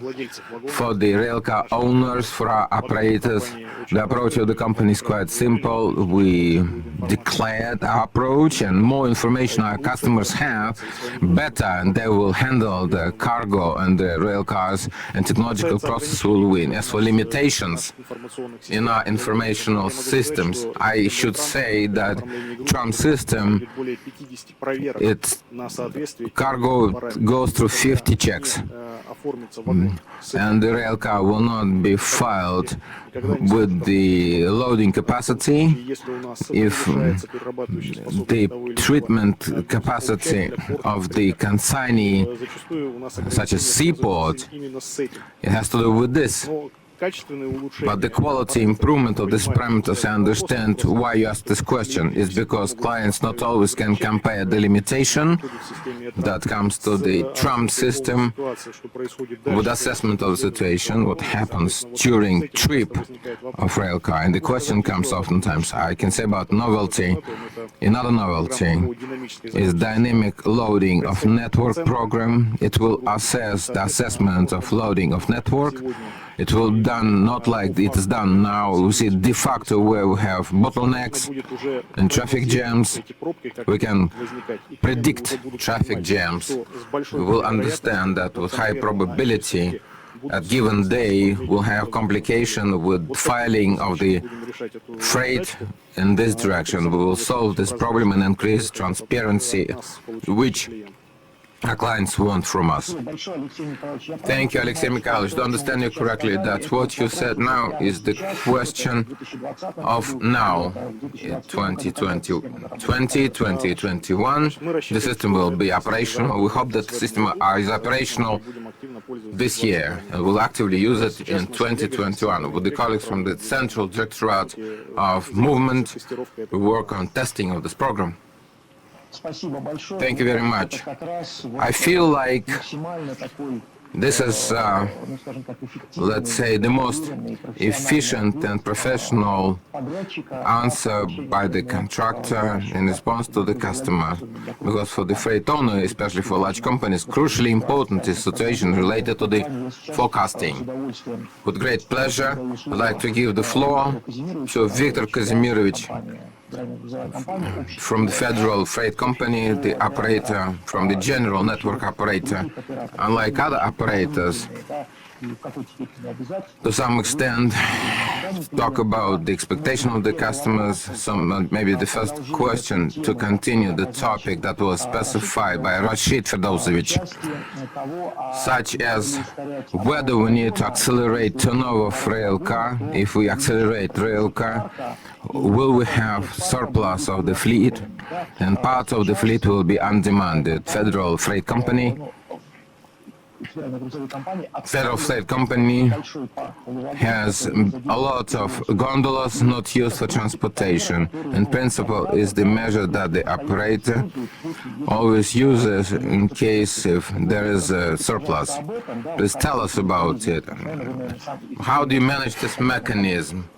for the railcar owners, for our operators. The approach of the company is quite simple. We declared our approach, and more information our customers have, better, and they will handle the cargo and the rail cars, and technological process will win. As for limitations in our informational systems, I should say that tram system, it's cargo goes through 50 checks, and the rail car will not be filed with the loading capacity if the treatment capacity of the consignee, such as seaport, it has to do with this. But the quality improvement of these parameters, I understand why you asked this question, is because clients not always can compare the limitation that comes to the tram system with assessment of the situation, what happens during trip of railcar. And the question comes oftentimes, I can say about novelty. Another novelty is dynamic loading of network program. It will assess the assessment of loading of network. It will be done not like it is done now. We see de facto where we have bottlenecks and traffic jams. We can predict traffic jams. We will understand that with high probability, at given day, we'll have complication with filing of the freight in this direction. We will solve this problem and increase transparency, which our clients want from us. Thank you, Alexey Mikhailovich. To understand you correctly, that what you said now is the question of now, 2020, 2021. The system will be operational. We hope that the system is operational this year, and we'll actively use it in 2021. With the colleagues from the Central Directorate of Movement, we work on testing of this program. Thank you very much. I feel like this is, let's say, the most efficient and professional answer by the contractor in response to the customer. Because for the freight owner, especially for large companies, crucially important is situation related to the forecasting. With great pleasure, I'd like to give the floor to Viktor Kazimirovich from the Federal Freight Company, the operator from the General Network operator. Unlike other operators, to some extent, talk about the expectation of the customers. Maybe the first question to continue the topic that was specified by Rashid Ferdowsevich, such as whether we need to accelerate turnover of rail car. If we accelerate rail car, will we have surplus of the fleet, and part of the fleet will be undemanded. Federal Freight Company Federal State company has a lot of gondolas not used for transportation. In principle, is the measure that the operator always uses in case if there is a surplus. Please tell us about it. How do you manage this mechanism?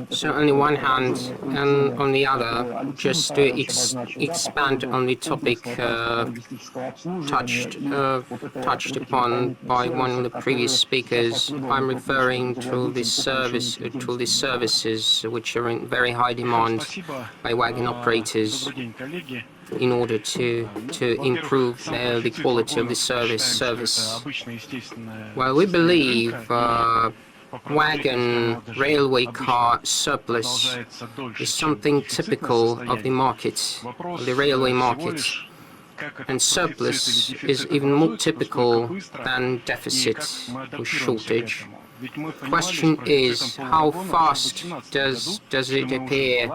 So on the one hand, and on the other, just to expand on the topic touched upon by one of the previous speakers, I'm referring to the services which are in very high demand by wagon operators in order to improve the quality of the service. Well, we believe wagon railway car surplus is something typical of the market, of the railway market, and surplus is even more typical than deficit or shortage. The question is, how fast does it appear?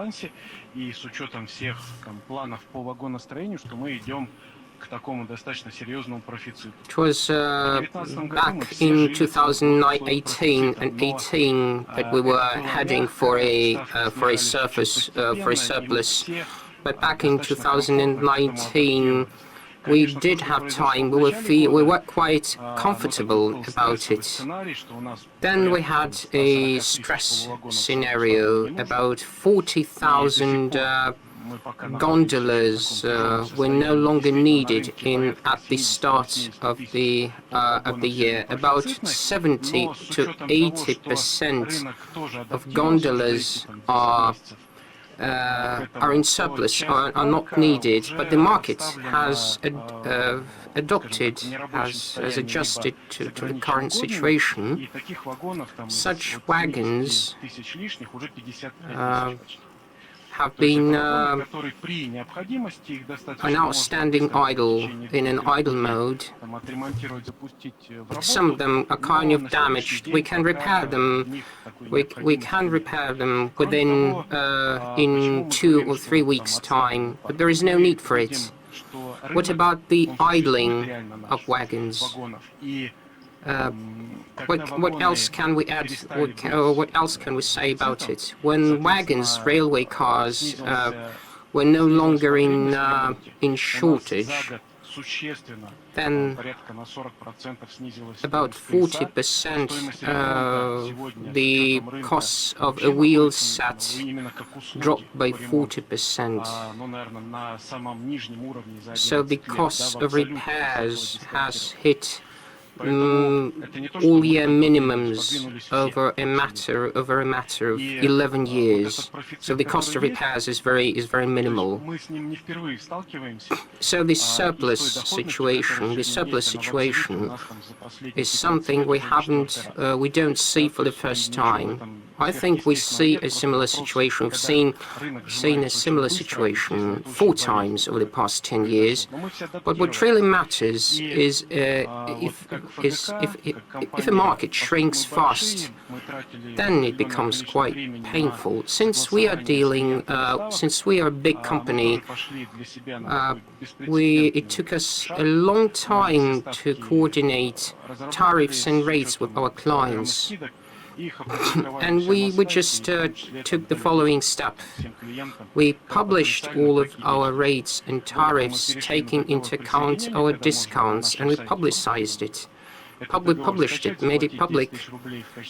It was back in 2018 and 18 that we were heading for a surplus, but back in 2019 we did have time. We were quite comfortable about it. Then we had a stress scenario. About 40,000 gondolas were no longer needed at the start of the year. About 70 to 80% of gondolas are in surplus, are not needed, but the market has adjusted to the current situation. Such wagons have been are now standing idle in an idle mode. Some of them are kind of damaged. We can repair them. We can repair them within in 2 or 3 weeks' time, but there is no need for it. What about the idling of wagons? What else can we add? What else can we say about it? When wagons, railway cars, were no longer in shortage, then about 40% the costs of a wheel set dropped by 40%. So the cost of repairs has hit all year minimums over a matter of 11 years. So the cost of repairs is very minimal. So the surplus situation is something we don't see for the first time. I think we see a similar situation. We've seen a similar situation 4 times over the past 10 years. But what really matters is if a market shrinks fast, then it becomes quite painful. Since we are a big company, it took us a long time to coordinate tariffs and rates with our clients. And we just took the following step. We published all of our rates and tariffs, taking into account our discounts, and we publicized it. We published it, made it public.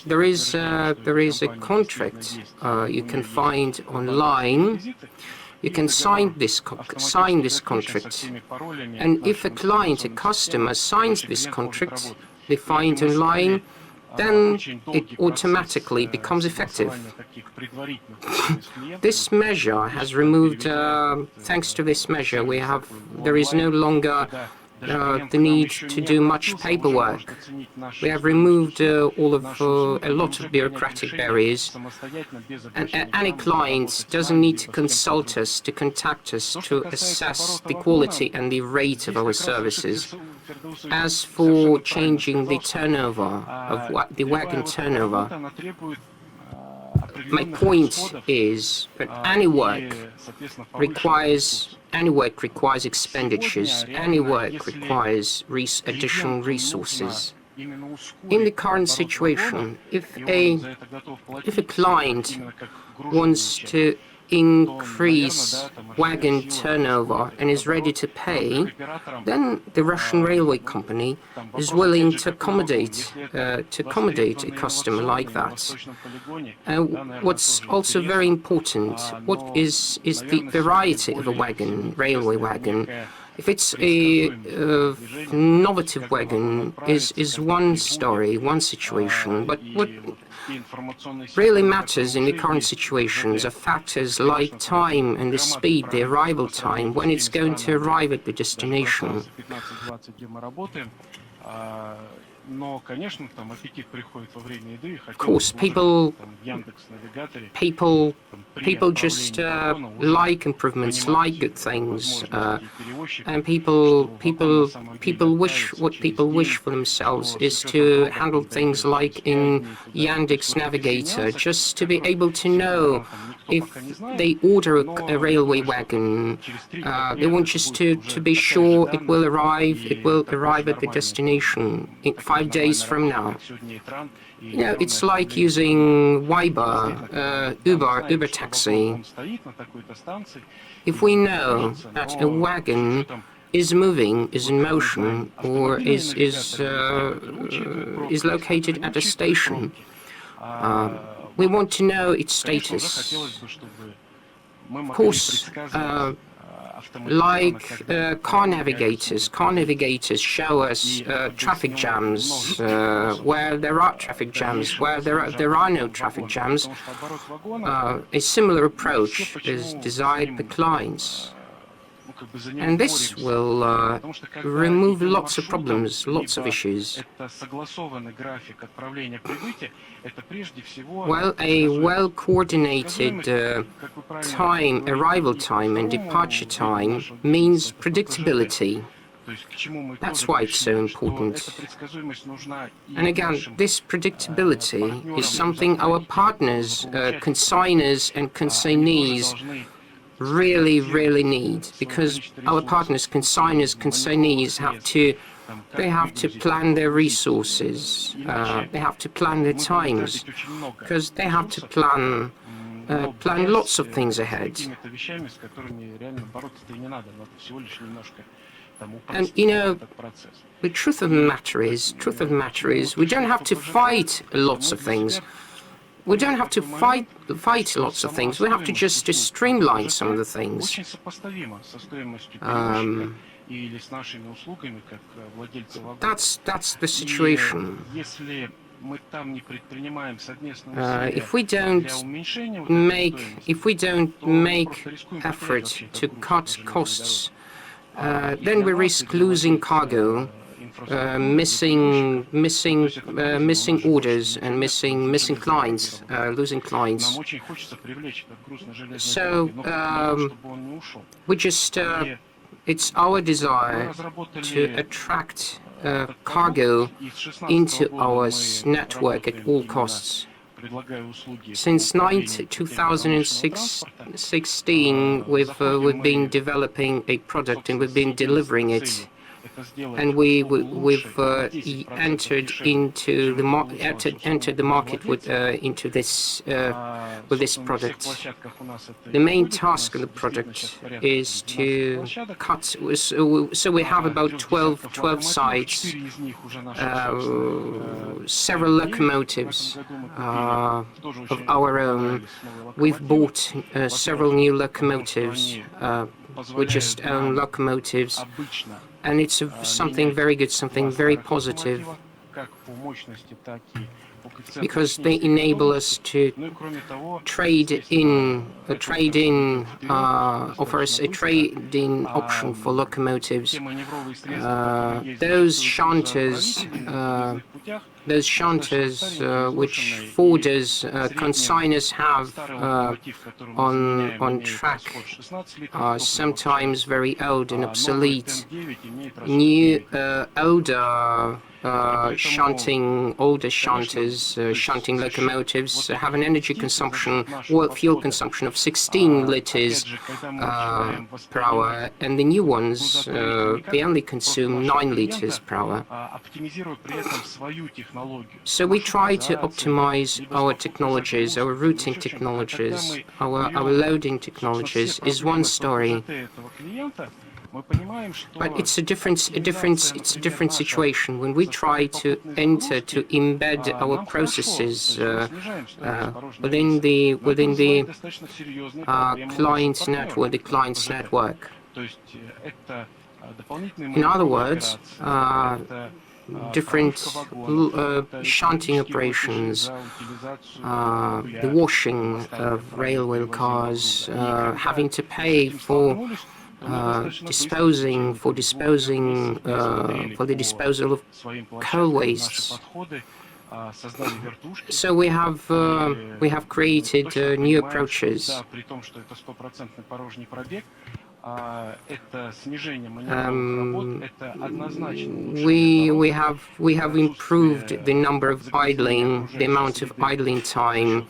There is a contract you can find online. You can sign this contract, and if a customer signs this contract, they find online, then it automatically becomes effective. This measure has removed, thanks to this measure, there is no longer the need to do much paperwork. We have removed a lot of bureaucratic barriers, and any client doesn't need to consult us, to contact us, to assess the quality and the rate of our services. As for changing the turnover of the wagon turnover, my point is that any work requires expenditures, any work requires additional resources. In the current situation, if a client wants to increase wagon turnover and is ready to pay, then the Russian railway company is willing to accommodate a customer like that. What's also very important, what is the variety of a wagon, railway wagon. If it's a innovative wagon, is one story, one situation, but what really matters in the current situations are factors like time and the speed, the arrival time, when it's going to arrive at the destination. Of course, people just like improvements, like good things, and people wish for themselves is to handle things like in Yandex Navigator, just to be able to know if they order a railway wagon, they want just to be sure it will arrive at the destination in 5 days from now. You know, it's like using Uber taxi. If we know that a wagon is moving, is in motion, or is located at a station, we want to know its status. Of course, like car navigators show us traffic jams, where there are traffic jams, where there are no traffic jams. A similar approach is desired by clients. And this will remove lots of problems, lots of issues. Well, a well-coordinated arrival time and departure time means predictability. That's why it's so important. And again, this predictability is something our partners, consignors and consignees really need, because our partners, consignors, consignees have to plan their resources, they have to plan their times, because they have to plan lots of things ahead. And you know, the truth of the matter is, we don't have to fight lots of things. We don't have to fight lots of things. We have to just streamline some of the things. That's the situation. If we don't make effort to cut costs, then we risk losing cargo, missing orders and missing clients, losing clients. So we just it's our desire to attract cargo into our network at all costs. Since 2016, we've been developing a product and we've been delivering it. And we've entered the market with this product. The main task of the product is to cut. So we have about 12 sites, several locomotives of our own. We've bought several new locomotives. We just own locomotives. And it's something very good, something very positive, because they enable us to trade in, offer us a trade-in option for locomotives. Those shunters those shunters which forwarders, consigners have on track are sometimes very old and obsolete. New, older older shunters, shunting locomotives have an energy consumption or fuel consumption of 16 liters per hour, and the new ones, they only consume 9 liters per hour. So we try to optimize our technologies, our routing technologies, our loading technologies is one story. But it's a different situation when we try to embed our processes within the client's network. In other words, different shunting operations, the washing of railway cars, having to pay for the disposal of coal wastes. So we have created new approaches. We have improved the number of the amount of idling time.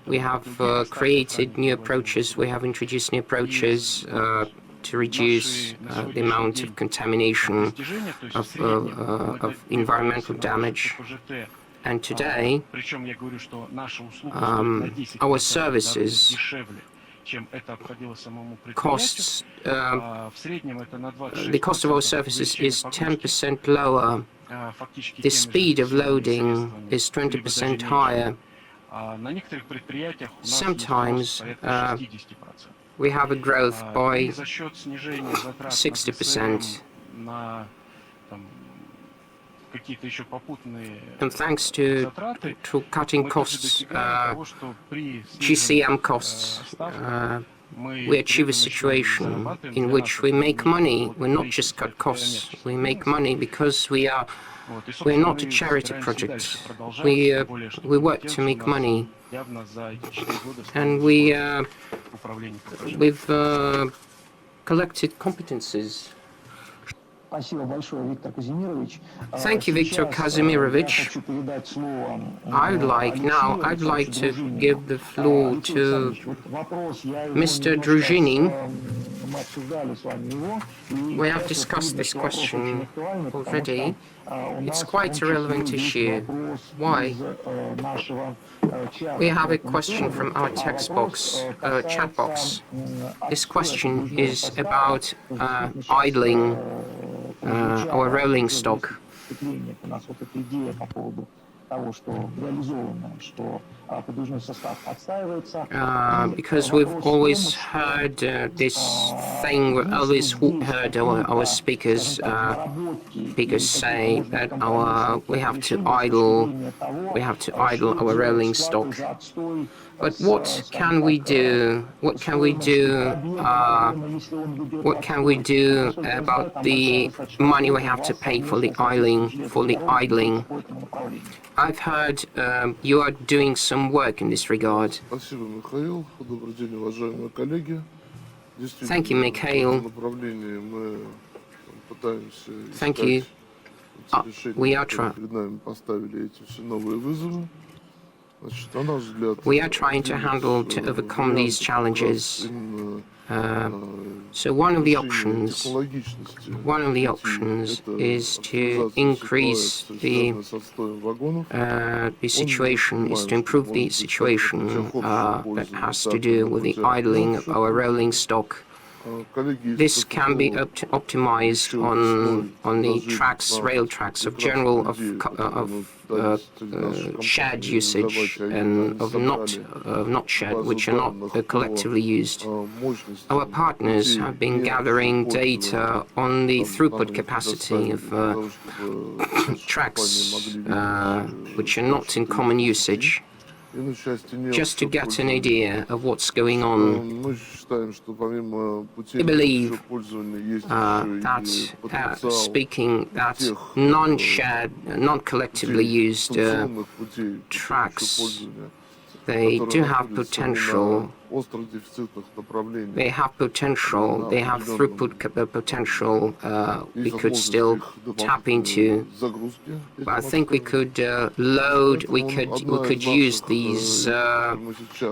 We have created new approaches. We have introduced new approaches to reduce the amount of contamination of environmental damage. And today, our services costs, the cost of our services is 10% lower. The speed of loading is 20% higher. Sometimes we have a growth by 60%. And thanks to cutting costs, GCM costs, we achieve a situation in which we make money. We not just cut costs, we make money because we're not a charity project. We work to make money. And we've collected competencies. Thank you, Viktor Kazimirovich. I'd like to give the floor to Mr. Druzhinin. We have discussed this question already. It's quite a relevant issue. Why? We have a question from our text box, chat box. This question is about idling our rolling stock. Because we've always heard this thing, we always heard our speakers say that we have to idle our rolling stock. But what can we do? What can we do about the money we have to pay for the idling? I've heard you are doing some work in this regard. Thank you, Mikhail. Thank you. We are trying to overcome these challenges. So one of the options is to increase the situation, is to improve the situation that has to do with the idling of our rolling stock. This can be optimized on the rail tracks of shared usage and of not shared, which are not collectively used. Our partners have been gathering data on the throughput capacity of tracks which are not in common usage. И на счастье нет. just to get an idea of what's going on. Мы считаем, что помимо путей We believe пользования есть that еще и потенциал speaking that тех non-shared, non-collectively used станционных путей tracks, пользования, they do которые have находятся potential. на остро дефицитных направлениях. They have potential. They have throughput potential. We could still tap into. But I think we could load. We could use these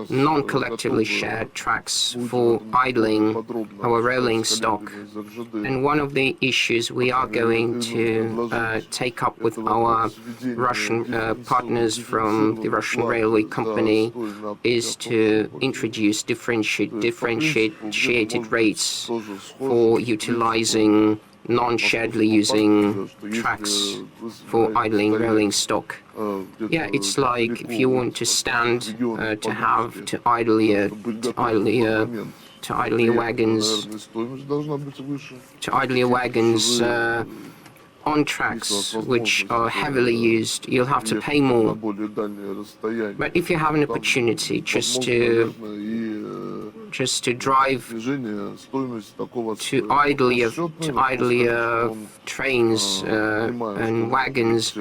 non-collectively shared tracks for idling our rolling stock. And one of the issues we are going to take up with our Russian partners from the Russian railway company is to introduce differentiated rates for utilizing non-shadely using tracks for idling rolling stock. Yeah, it's like if you want to stand to idle your wagons on tracks which are heavily used, you'll have to pay more. But if you have an opportunity just to drive to idle your trains and wagons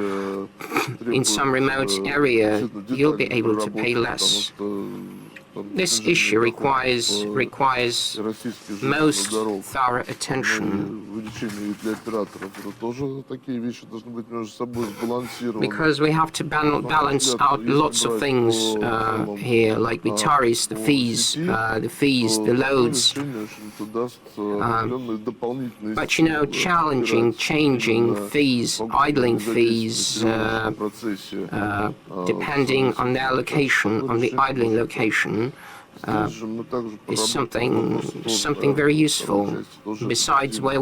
in some remote area, you'll be able to pay less. This issue requires most thorough attention because we have to balance out lots of things here, like the tariffs, the fees, the loads. But you know, changing fees, idling fees, depending on their location, on the idling location, is something very useful. Besides, we are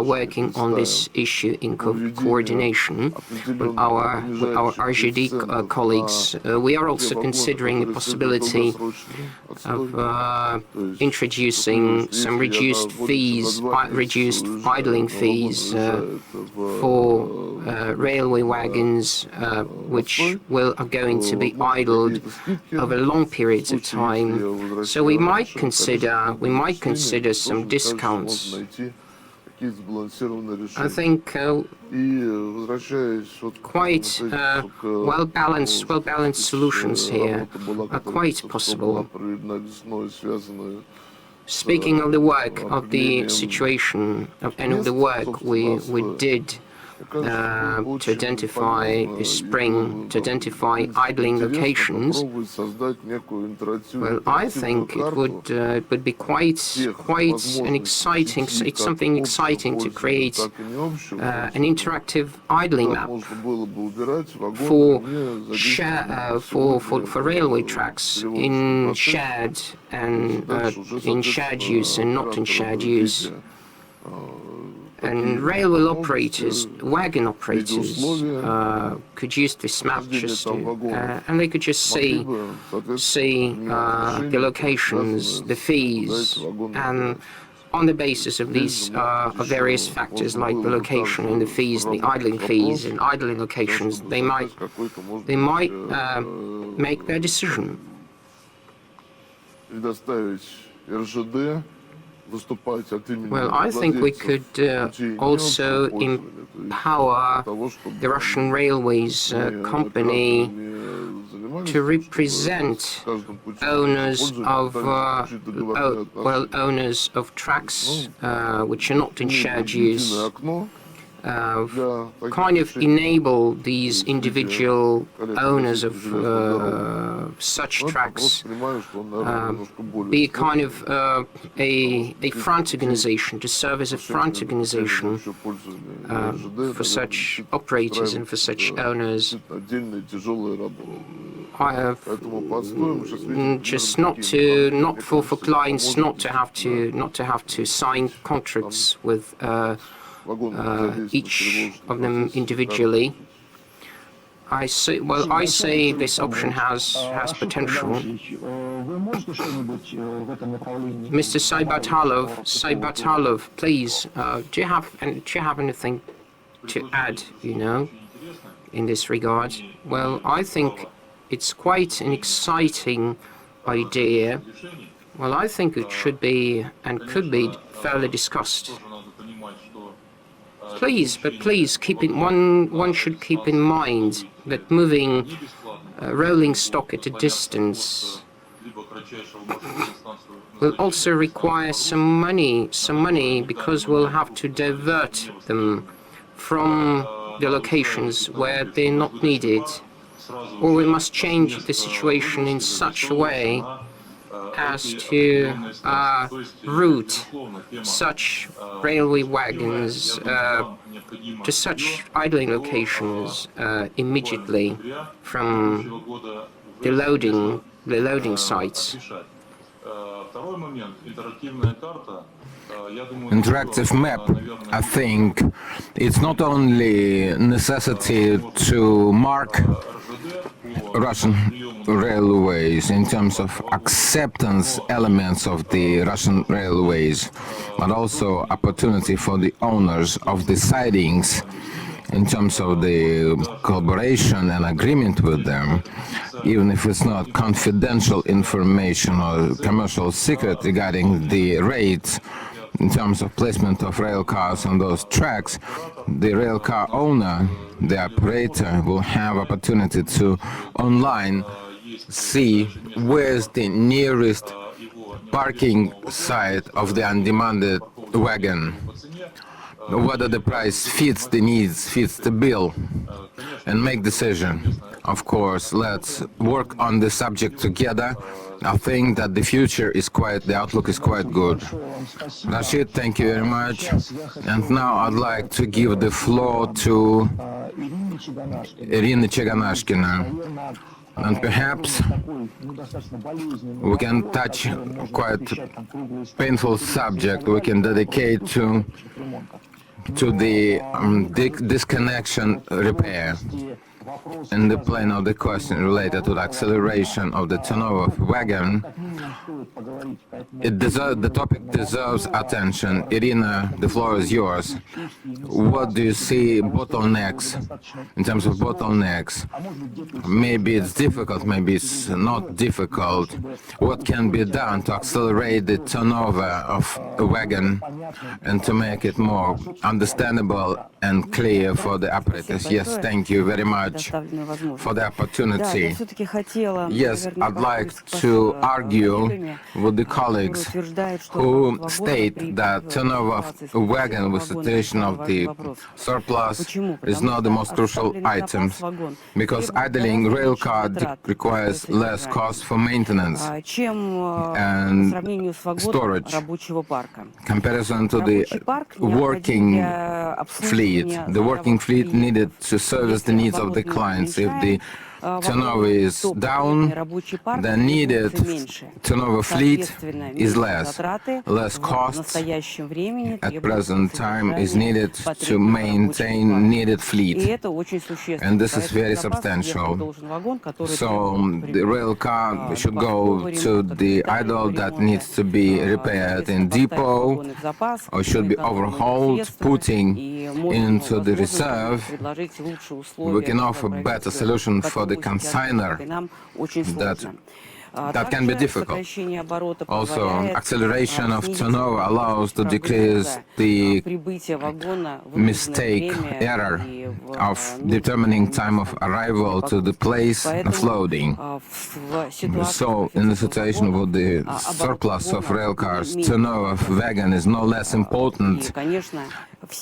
working on this issue in coordination with our RGD colleagues. We are also considering the possibility of introducing some reduced idling fees for railway wagons, which are going to be idled over long periods of time. So we might consider some discounts. I think quite well-balanced solutions here are quite possible. Speaking of the work, of the situation, and of the work we did to identify idling locations. Well, I think it would be quite an exciting. It's something exciting to create an interactive idling map for railway tracks in shared use and not in shared use. And railway operators, wagon operators, could use this map and they could just see the locations, the fees, and on the basis of these various factors like the location and the fees, the idling fees and idling locations, they might make their decision. Well, I think we could also empower the Russian Railways company to represent owners of tracks which are not in shared use. Kind of enable these individual owners of such tracks be kind of a front organization, to serve as a front organization for such operators and for such owners. Just not for clients not to have to sign contracts with each of them individually. I say this option has potential. Mr. Saybatalov, please, do you have anything to add, in this regard? Well, I think it's quite an exciting idea. Well, I think it should be and could be further discussed. Please keep in one should keep in mind that moving rolling stock at a distance will also require some money because we'll have to divert them from the locations where they're not needed, or we must change the situation in such a way as to route such railway wagons to such idling locations immediately from the loading sites. Interactive map, I think, it's not only necessity to mark Russian railways in terms of acceptance elements of the Russian railways, but also opportunity for the owners of the sidings in terms of the collaboration and agreement with them, even if it's not confidential information or commercial secret regarding the rates in terms of placement of rail cars on those tracks. The rail car owner, the operator, will have opportunity to online see where's the nearest parking site of the undemanded wagon, whether the price fits the needs, fits the bill, and make decision. Of course, let's work on the subject together. I think that the future is the outlook is quite good. Rashid, thank you very much. And now I'd like to give the floor to Irina Chiganashkina. And perhaps we can touch quite painful subject we can dedicate to the disconnection repair. In the plane of the question related to the acceleration of the turnover of wagon, the topic deserves attention. Irina, the floor is yours. What do you see bottlenecks, in terms of bottlenecks? Maybe it's difficult, maybe it's not difficult. What can be done to accelerate the turnover of a wagon and to make it more understandable and clear for the operators? Yes, thank you very much for the opportunity. Yes, I'd like to argue with the colleagues who state that turnover of a wagon with situation of the surplus is not the most crucial item, because idling rail car requires less cost for maintenance and storage comparison to the working fleet. The working fleet needed to service the needs of the clients. If the turnover is down, the needed turnover fleet is less costs at present time is needed to maintain needed fleet, and this is very substantial. So the rail car should go to the idle that needs to be repaired in depot or should be overhauled, putting into the reserve. We can offer better solution for the consignor that can be difficult. Also, acceleration of turnover allows to decrease the error of determining time of arrival to the place of loading. So, in the situation with the surplus of rail cars, turnover of wagon is no less important.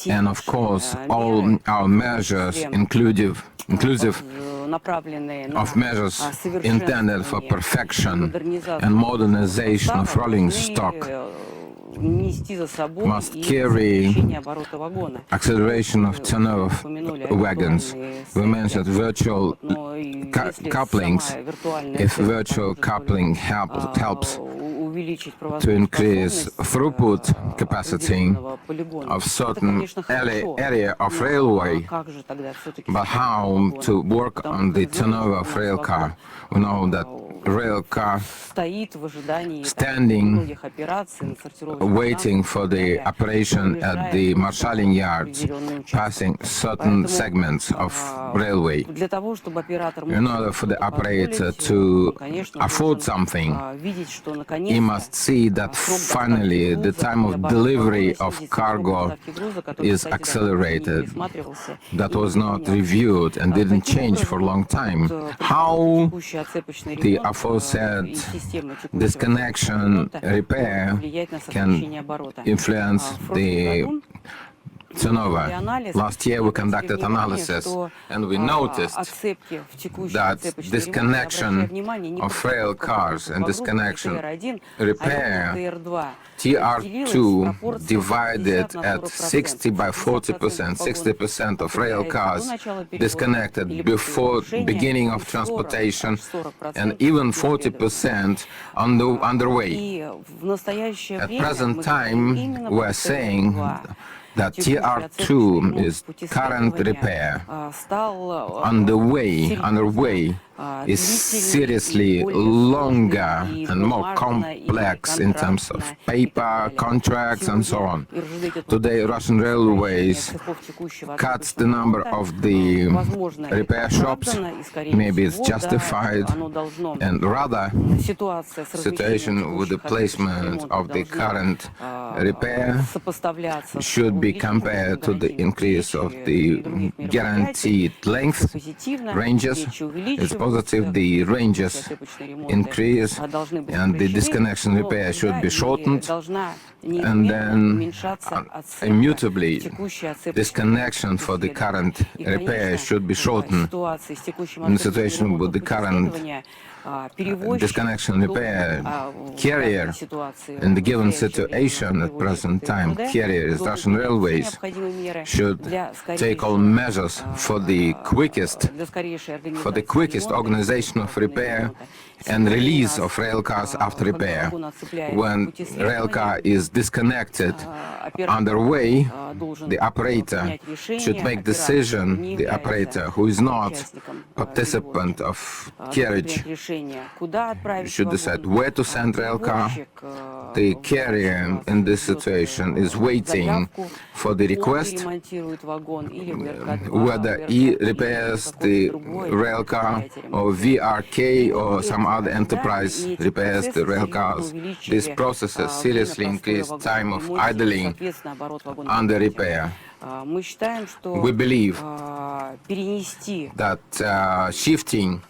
And of course, all our measures, inclusive of measures intended for perfection and modernization of rolling stock, must carry acceleration of turnover of wagons. We mentioned virtual couplings. If virtual coupling helps to increase throughput capacity of certain area of railway, but how to work on the turnover of rail car? We know that rail car стоит в ожидании standing, многих операций на сортировочном waiting for the operation at the marshalling yards, passing certain segments of railway. Для того, чтобы оператор мог In order for the operator to afford something, видеть, что he наконец-то must see that finally the time of delivery of cargo is accelerated. That was not reviewed and didn't change for a long time. How the aforesaid disconnection repair can influence the turnover. Last year we conducted analysis and we noticed that disconnection of rail cars and disconnection repair TR2 divided at 60 by 40%, 60% of rail cars disconnected before beginning of transportation and even 40% on the way. At present time, we're saying that TR2 is current repair underway is seriously longer and more complex in terms of paper, contracts, and so on. Today, Russian Railways cuts the number of the repair shops. Maybe it's justified, and rather, situation with the placement of the current repair should be compared to the increase of the guaranteed length ranges. It's positive the ranges increase and the disconnection repair should be shortened, and then immutably disconnection for the current repair should be shortened. In the situation with the current disconnection repair carrier, in the given situation at present time, carriers, Russian Railways, should take all measures for the quickest organization of repair and release of rail cars after repair. When rail car is disconnected underway, the operator should make decision, the operator who is not participant of carriage should decide where to send rail car. The carrier in this situation is waiting for the request, whether he repairs the rail car or VRK or some other enterprise repairs the rail cars. This process has seriously increased time of idling under repair. We believe that shifting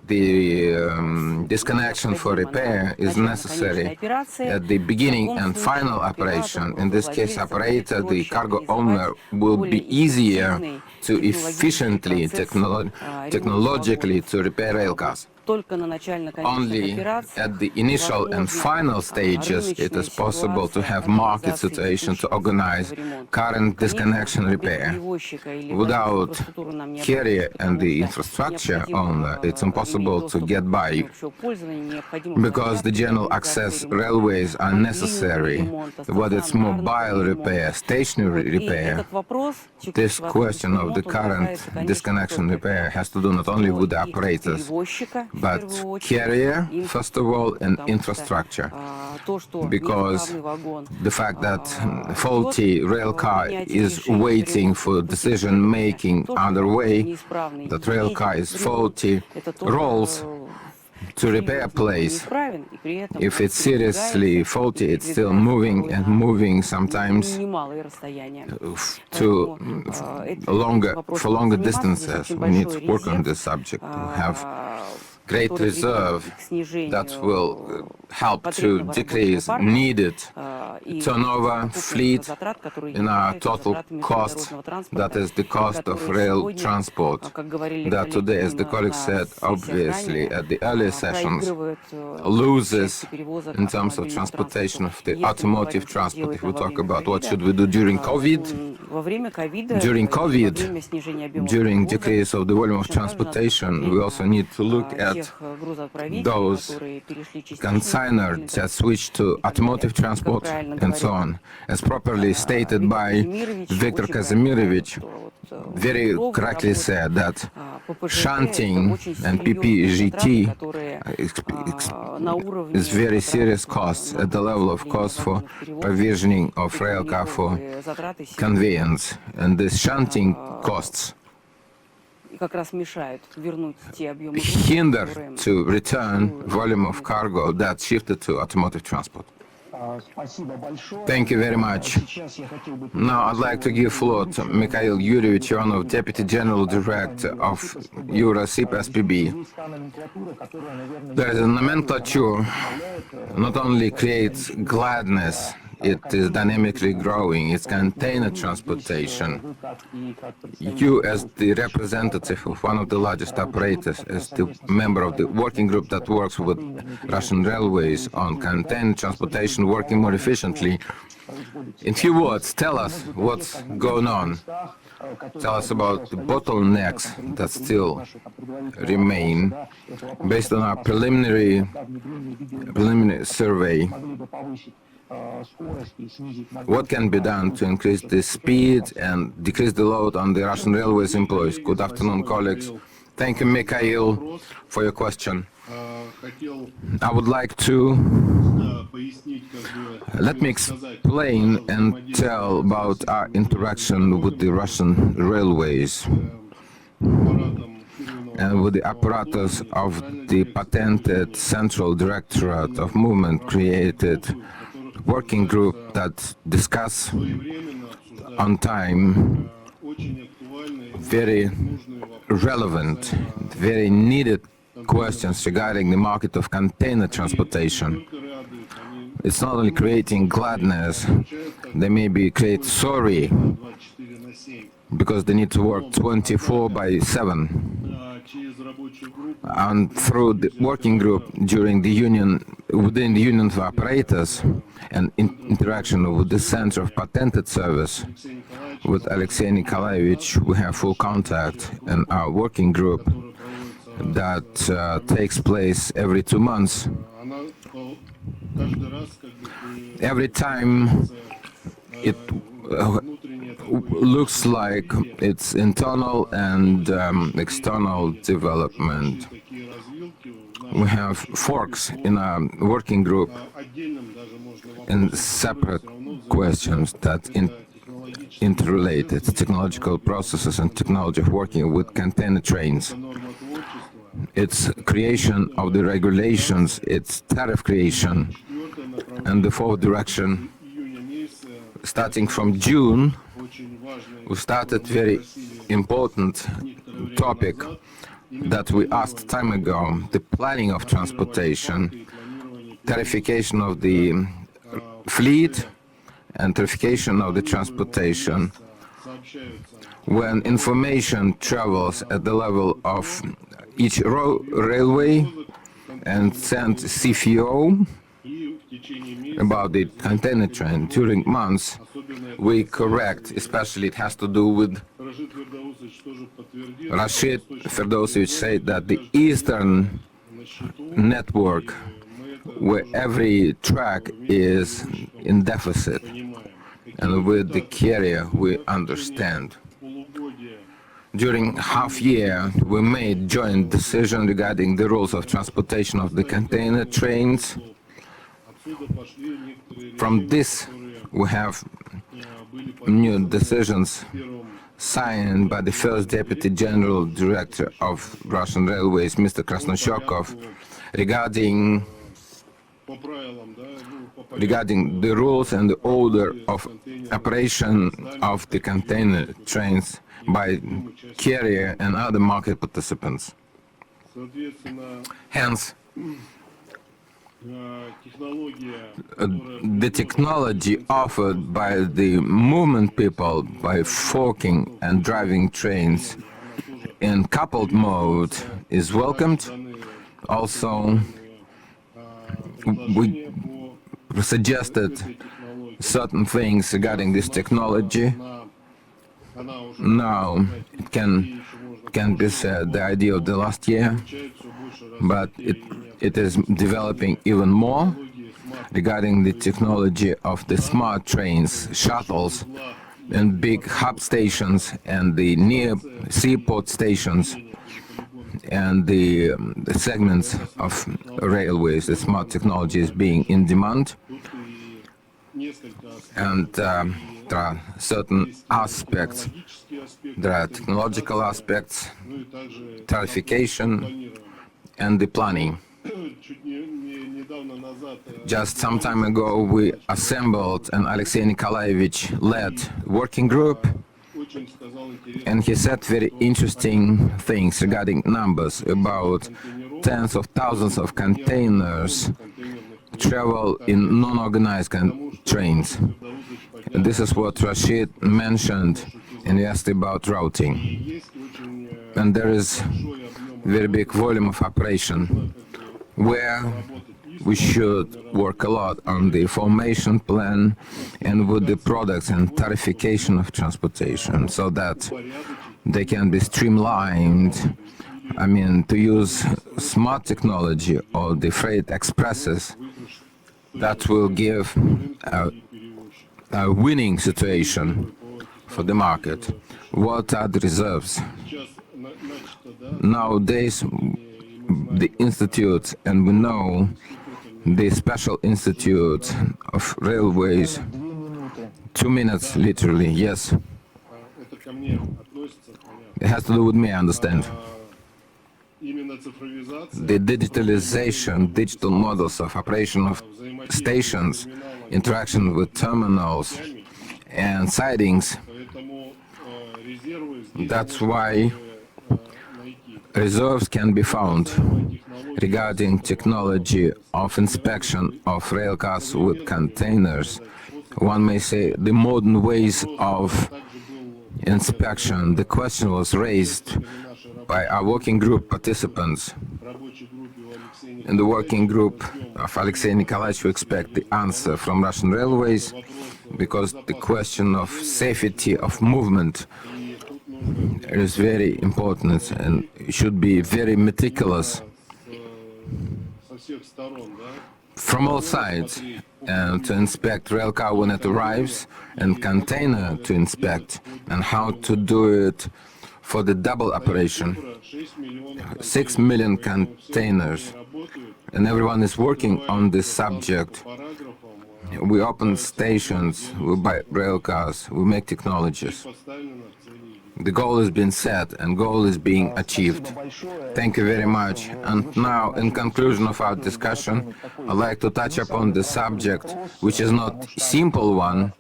the disconnection for repair is necessary at the beginning and final operation. In this case, operator, the cargo owner, will be easier to efficiently, technologically to repair rail cars. Only at the initial and final stages it is possible to have market situation to organize current disconnection repair. Without carrier and the infrastructure owner, it's impossible to get by, because the general access railways are necessary, whether it's mobile repair, stationary repair. This question of the current disconnection repair has to do not only with the operators, but carrier, first of all, and infrastructure. Because the fact that faulty rail car is waiting for decision-making underway, that rail car is faulty, rolls to repair place. If it's seriously faulty, it's still moving and moving sometimes for longer distances. We need to work on this subject to have great reserve that will help to decrease needed turnover fleet in our total cost, that is the cost of rail transport, that today, as the colleague said, obviously at the earlier sessions, loses in terms of transportation of the automotive transport. If we talk about what should we do during COVID, during decrease of the volume of transportation, we also need to look at that those consignors that switched to automotive transport and so on, as properly stated by Viktor Kazimirovich, very correctly said that shunting and PPGT is very serious costs at the level of cost for provisioning of rail car for conveyance, and the shunting costs hinder to return volume of cargo that shifted to automotive transport. Thank you very much. Now I'd like to give floor to Mikhail Yurievich Ionov, Deputy General Director of Eurosip SPB. There is a nomenclature not only creates gladness, it is dynamically growing. It's container transportation. You, as the representative of one of the largest operators, as the member of the working group that works with Russian railways on container transportation working more efficiently, in few words, tell us what's going on. Tell us about the bottlenecks that still remain based on our preliminary survey. What can be done to increase the speed and decrease the load on the Russian railways employees? Good afternoon, colleagues. Thank you, Mikhail, for your question. I would like to let me explain and tell about our interaction with the Russian railways and with the apparatus of the patented Central Directorate of Movement created working group that discuss on time very relevant, very needed questions regarding the market of container transportation. It's not only creating gladness, they maybe create sorry because they need to work 24/7. And through the working group during the union, within the union of operators and interaction with the Center of Patented Service, with Alexey Nikolaevich, we have full contact in our working group that takes place every 2 months. Every time it looks like it's internal and external development. We have forks in our working group in separate questions that interrelated technological processes and technology of working with container trains. It's creation of the regulations, it's tariff creation, and the fourth direction. Starting from June, we started very important topic that we asked time ago, the planning of transportation, tariffication of the fleet and tariffication of the transportation. When information travels at the level of each railway and sent CFO about the container train during months, we correct, especially it has to do with Rashid Ferdosevich said that the eastern network where every track is in deficit, and with the carrier we understand. During half year, we made joint decision regarding the rules of transportation of the container trains. From this, we have new decisions signed by the first Deputy General Director of Russian Railways, Mr. Krasnoshokov, regarding the rules and the order of operation of the container trains by carrier and other market participants. Hence, the technology offered by the movement people by forking and driving trains in coupled mode is welcomed. Also, we suggested certain things regarding this technology. Now, it can be said the idea of the last year but it is developing even more regarding the technology of the smart trains, shuttles, and big hub stations, and the near seaport stations, and the segments of railways. The smart technology is being in demand, and there are certain aspects. There are technological aspects, tarification, and the planning. Just some time ago, we assembled an Alexey Nikolaevich-led working group, and he said very interesting things regarding numbers. About tens of thousands of containers travel in non-organized trains. And this is what Rashid mentioned and he asked about routing. And there is very big volume of operation where we should work a lot on the formation plan and with the products and tarification of transportation so that they can be streamlined. I mean, to use smart technology or the freight expresses, that will give a winning situation for the market. What are the reserves? Nowadays, the institute, and we know the Special Institute of Railways, 2 minutes literally, yes. It has to do with me, I understand. The digitalization, digital models of operation of stations, interaction with terminals and sidings, that's why reserves can be found regarding technology of inspection of rail cars with containers. One may say the modern ways of inspection. The question was raised by our working group participants. In the working group of Alexey Nikolaevich, we expect the answer from Russian Railways, because the question of safety of movement is very important and should be very meticulous from all sides, and to inspect rail car when it arrives and container to inspect, and how to do it for the double operation. 6 million containers, and everyone is working on this subject. We open stations, we buy rail cars, we make technologies. The goal has been set and goal is being achieved. Thank you very much. And now, in conclusion of our discussion, I'd like to touch upon the subject, which is not simple one,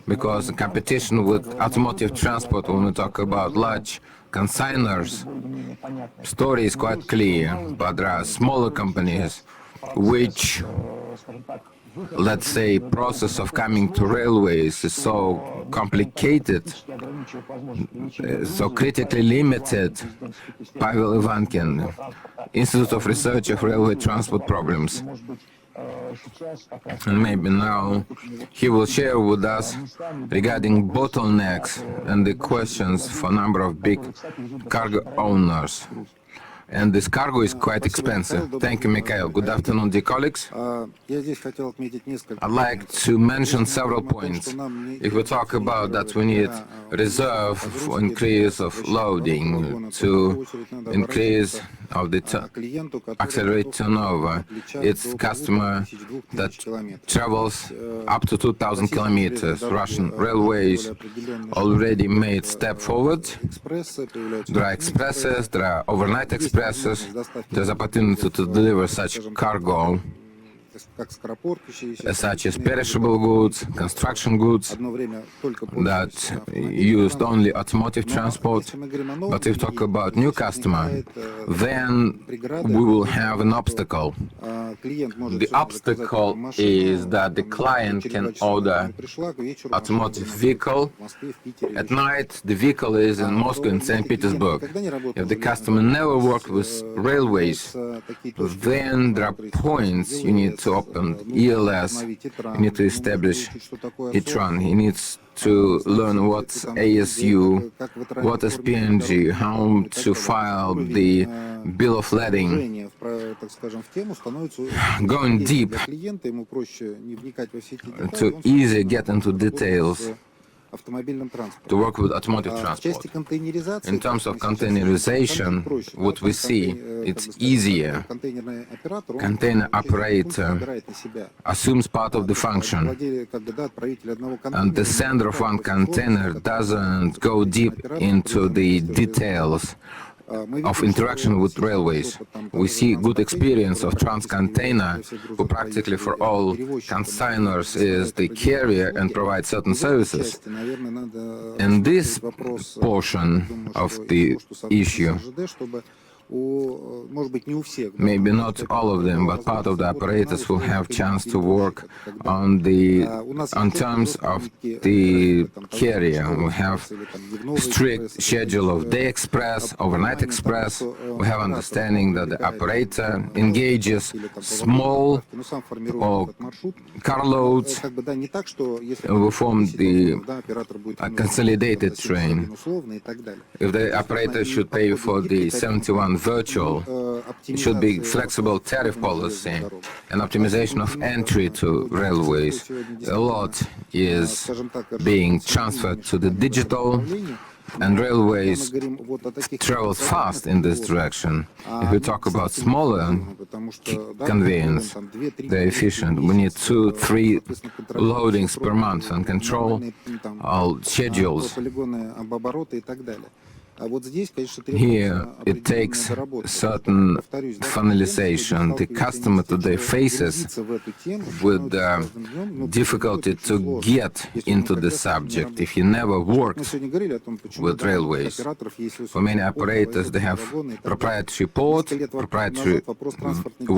because the competition with automotive transport, when we talk about large consigners, story is quite clear, but there are smaller companies which, let's say, process of coming to railways is so complicated, so critically limited. Pavel Ivankin, Institute of Research of Railway Transport Problems. And maybe now he will share with us regarding bottlenecks and the questions for a number of big cargo owners. And this cargo is quite expensive. Thank you, Mikhail. Good afternoon, dear colleagues. I'd like to mention several points. If we talk about that we need reserve for increase of loading, to increase of the accelerate turnover, it's customer that travels up to 2,000 kilometers. Russian railways already made step forward. There are expresses, there are overnight expresses. There's opportunity to deliver such cargo, such as perishable goods, construction goods, that used only automotive transport. But if we talk about new customer, then we will have an obstacle. The obstacle is that the client can order automotive vehicle. At night, the vehicle is in Moscow and St. Petersburg. If the customer never worked with railways, then there are points you need to to open ELS, he needs to establish each one. He needs to learn what's ASU, what is PNG, how to file the bill of lading. Going deep to easily get into details to work with automotive transport. In terms of containerization, what we see, it's easier. Container operator assumes part of the function, and the sender of one container doesn't go deep into the details of interaction with railways. We see good experience of Transcontainer, who practically for all consignors is the carrier and provides certain services. In this portion of the issue, maybe not all of them, but part of the operators will have chance to work on terms of the carrier. We have strict schedule of day express, overnight express. We have understanding that the operator engages small or carloads. We form the consolidated train. If the operator should pay for the 71 virtual, it should be flexible tariff policy and optimization of entry to railways. A lot is being transferred to the digital, and railways travel fast in this direction. If we talk about smaller conveyance, they're efficient. We need 2-3 loadings per month and control all schedules. Here, it takes certain finalization. The customer today faces with difficulty to get into the subject if he never worked with railways. For many operators, they have proprietary port, proprietary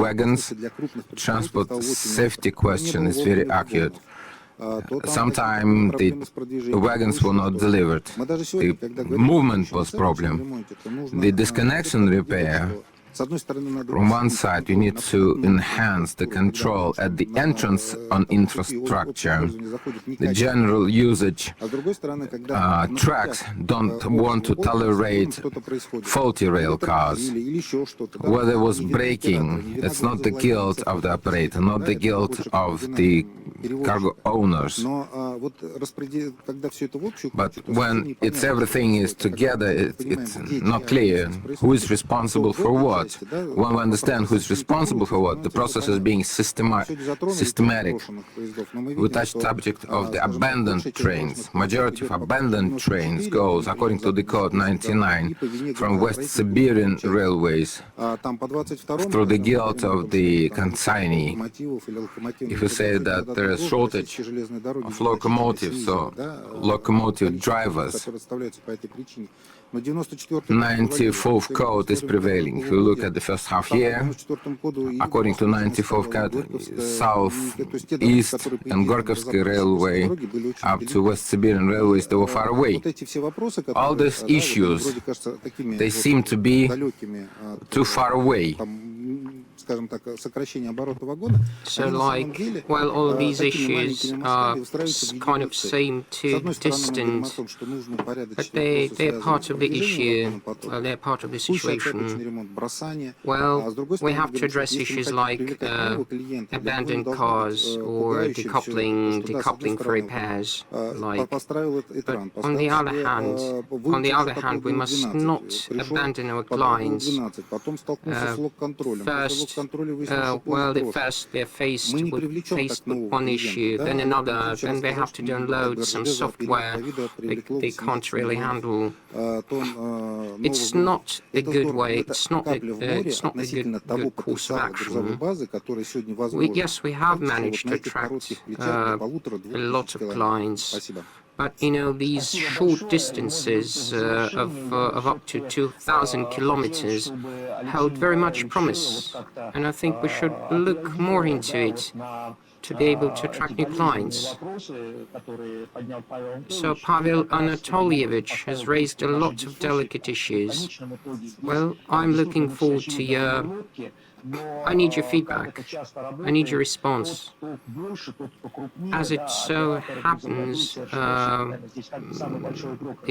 wagons. Transport safety question is very acute. Sometimes the wagons were not delivered. The movement was problem. The disconnection repair. From one side, you need to enhance the control at the entrance on infrastructure. The general usage tracks don't want to tolerate faulty rail cars. Where there was braking, it's not the guilt of the operator, not the guilt of the cargo owners. But when everything is together, it's not clear who is responsible for what. When we understand who is responsible for what, the process is being systematic. We touched the subject of the abandoned trains. Majority of abandoned trains goes, according to the code 99, from West Siberian railways through the guilt of the consignee. If you say that there is shortage of locomotives or locomotive drivers, 94th code is prevailing. If you look at the first half year, according to 94th code, South, East and Gorkovsky Railway up to West Siberian Railways, they were far away. All these issues, they seem to be too far away. So, while all of these issues are kind of seem too distant, but they're part of the issue, they're part of the situation. Well, we have to address issues like abandoned cars or decoupling for repairs. But on the other hand, we must not abandon our clients. First they're faced with one issue, then another, then they have to download some software they can't really handle. It's not a good way. It's not a good course of action. Yes, we have managed to attract a lot of clients. But, these short distances of up to 2,000 kilometers held very much promise. And I think we should look more into it. to be able to attract new clients. So Pavel Anatolievich has raised a lot of delicate issues. Well, I'm looking forward to your... I need your feedback. I need your response. As it so happens, the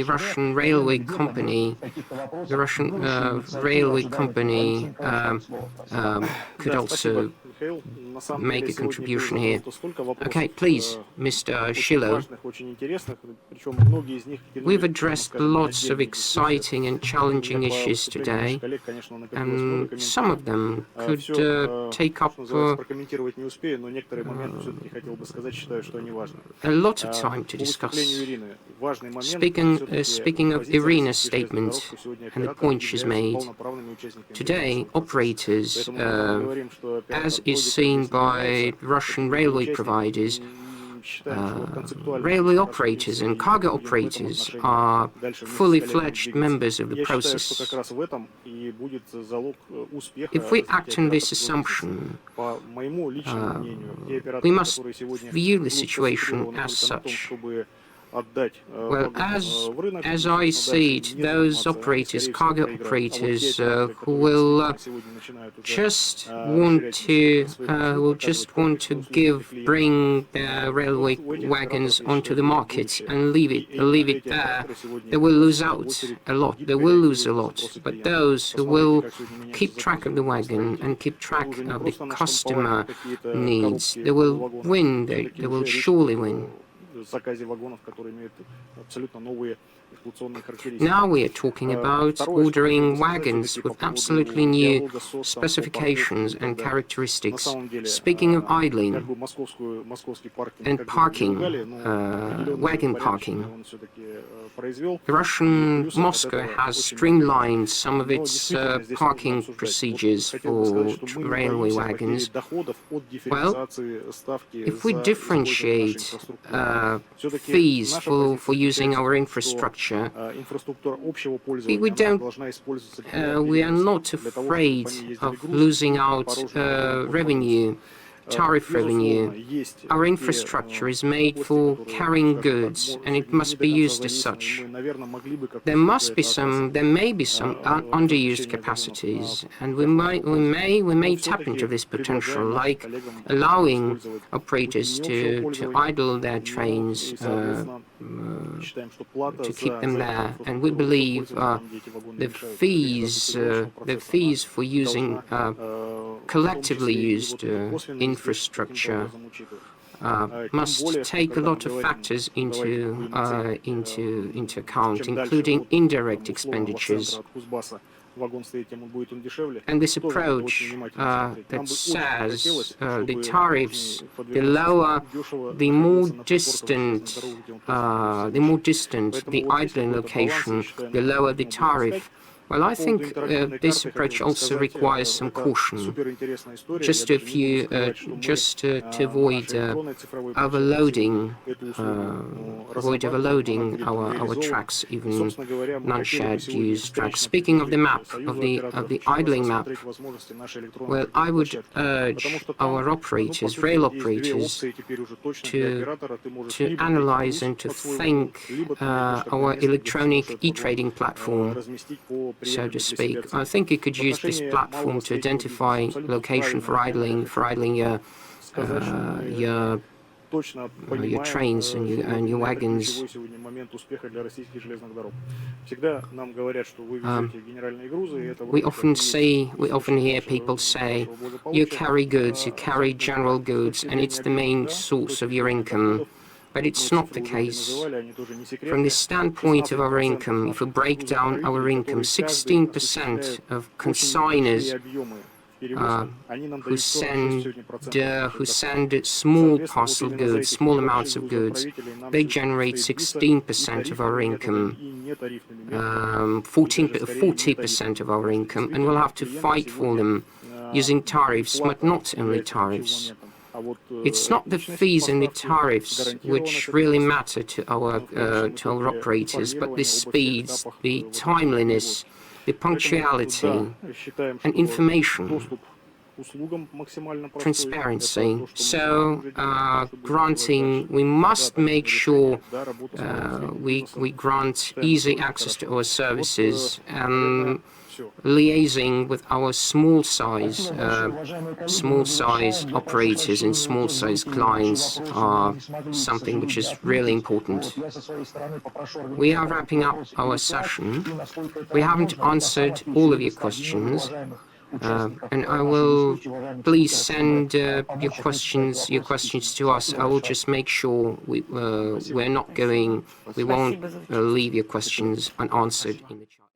Russian railway company could also make a contribution here. Okay, please, Mr. Shilo. We've addressed lots of exciting and challenging issues today, and some of them could take up a lot of time to discuss. Speaking of Irina's statement and the point she's made, today operators, as is seen by Russian railway providers, railway operators and cargo operators are fully fledged members of the process. If we act on this assumption, we must view the situation as such. Well, as I see it, those operators, cargo operators, who will just want to bring their railway wagons onto the market and leave it there, they will lose out a lot. They will lose a lot. But those who will keep track of the wagon and keep track of the customer needs, they will win. They will surely win. Now we are talking about ordering wagons with absolutely new specifications and characteristics. Speaking of idling and parking, wagon parking, the Russian Moscow has streamlined some of its parking procedures for railway wagons. Well, if we differentiate fees for using our infrastructure, we are not afraid of losing out revenue, tariff revenue. Our infrastructure is made for carrying goods, and it must be used as such. There may be some underused capacities, and we may tap into this potential, like allowing operators to idle their trains, to keep them there. And we believe the fees for using collectively used infrastructure must take a lot of factors into account, including indirect expenditures. And this approach that says the tariffs, the lower, the more distant the idling location, the lower the tariff. Well, I think this approach also requires some caution, just to avoid overloading our tracks, even non-shared use tracks. Speaking of the map, of the idling map, well, I would urge our operators, rail operators, to analyze and to think our electronic e-trading platform, so to speak. I think you could use this platform to identify location for idling your trains and your wagons. We often hear people say, you carry goods, you carry general goods, and it's the main source of your income. But it's not the case. From the standpoint of our income, if we break down our income, 16% of consigners who send small parcel goods, small amounts of goods, they generate 16% of our income, 40% of our income, and we'll have to fight for them using tariffs, but not only tariffs. It's not the fees and the tariffs which really matter to our operators, but the speeds, the timeliness, the punctuality, and information. transparency. So, we must make sure we grant easy access to our services, and liaising with our small size operators and small size clients are something which is really important. We are wrapping up our session. We haven't answered all of your questions, and I will please send your questions to us. I will just make sure we won't leave your questions unanswered in the chat.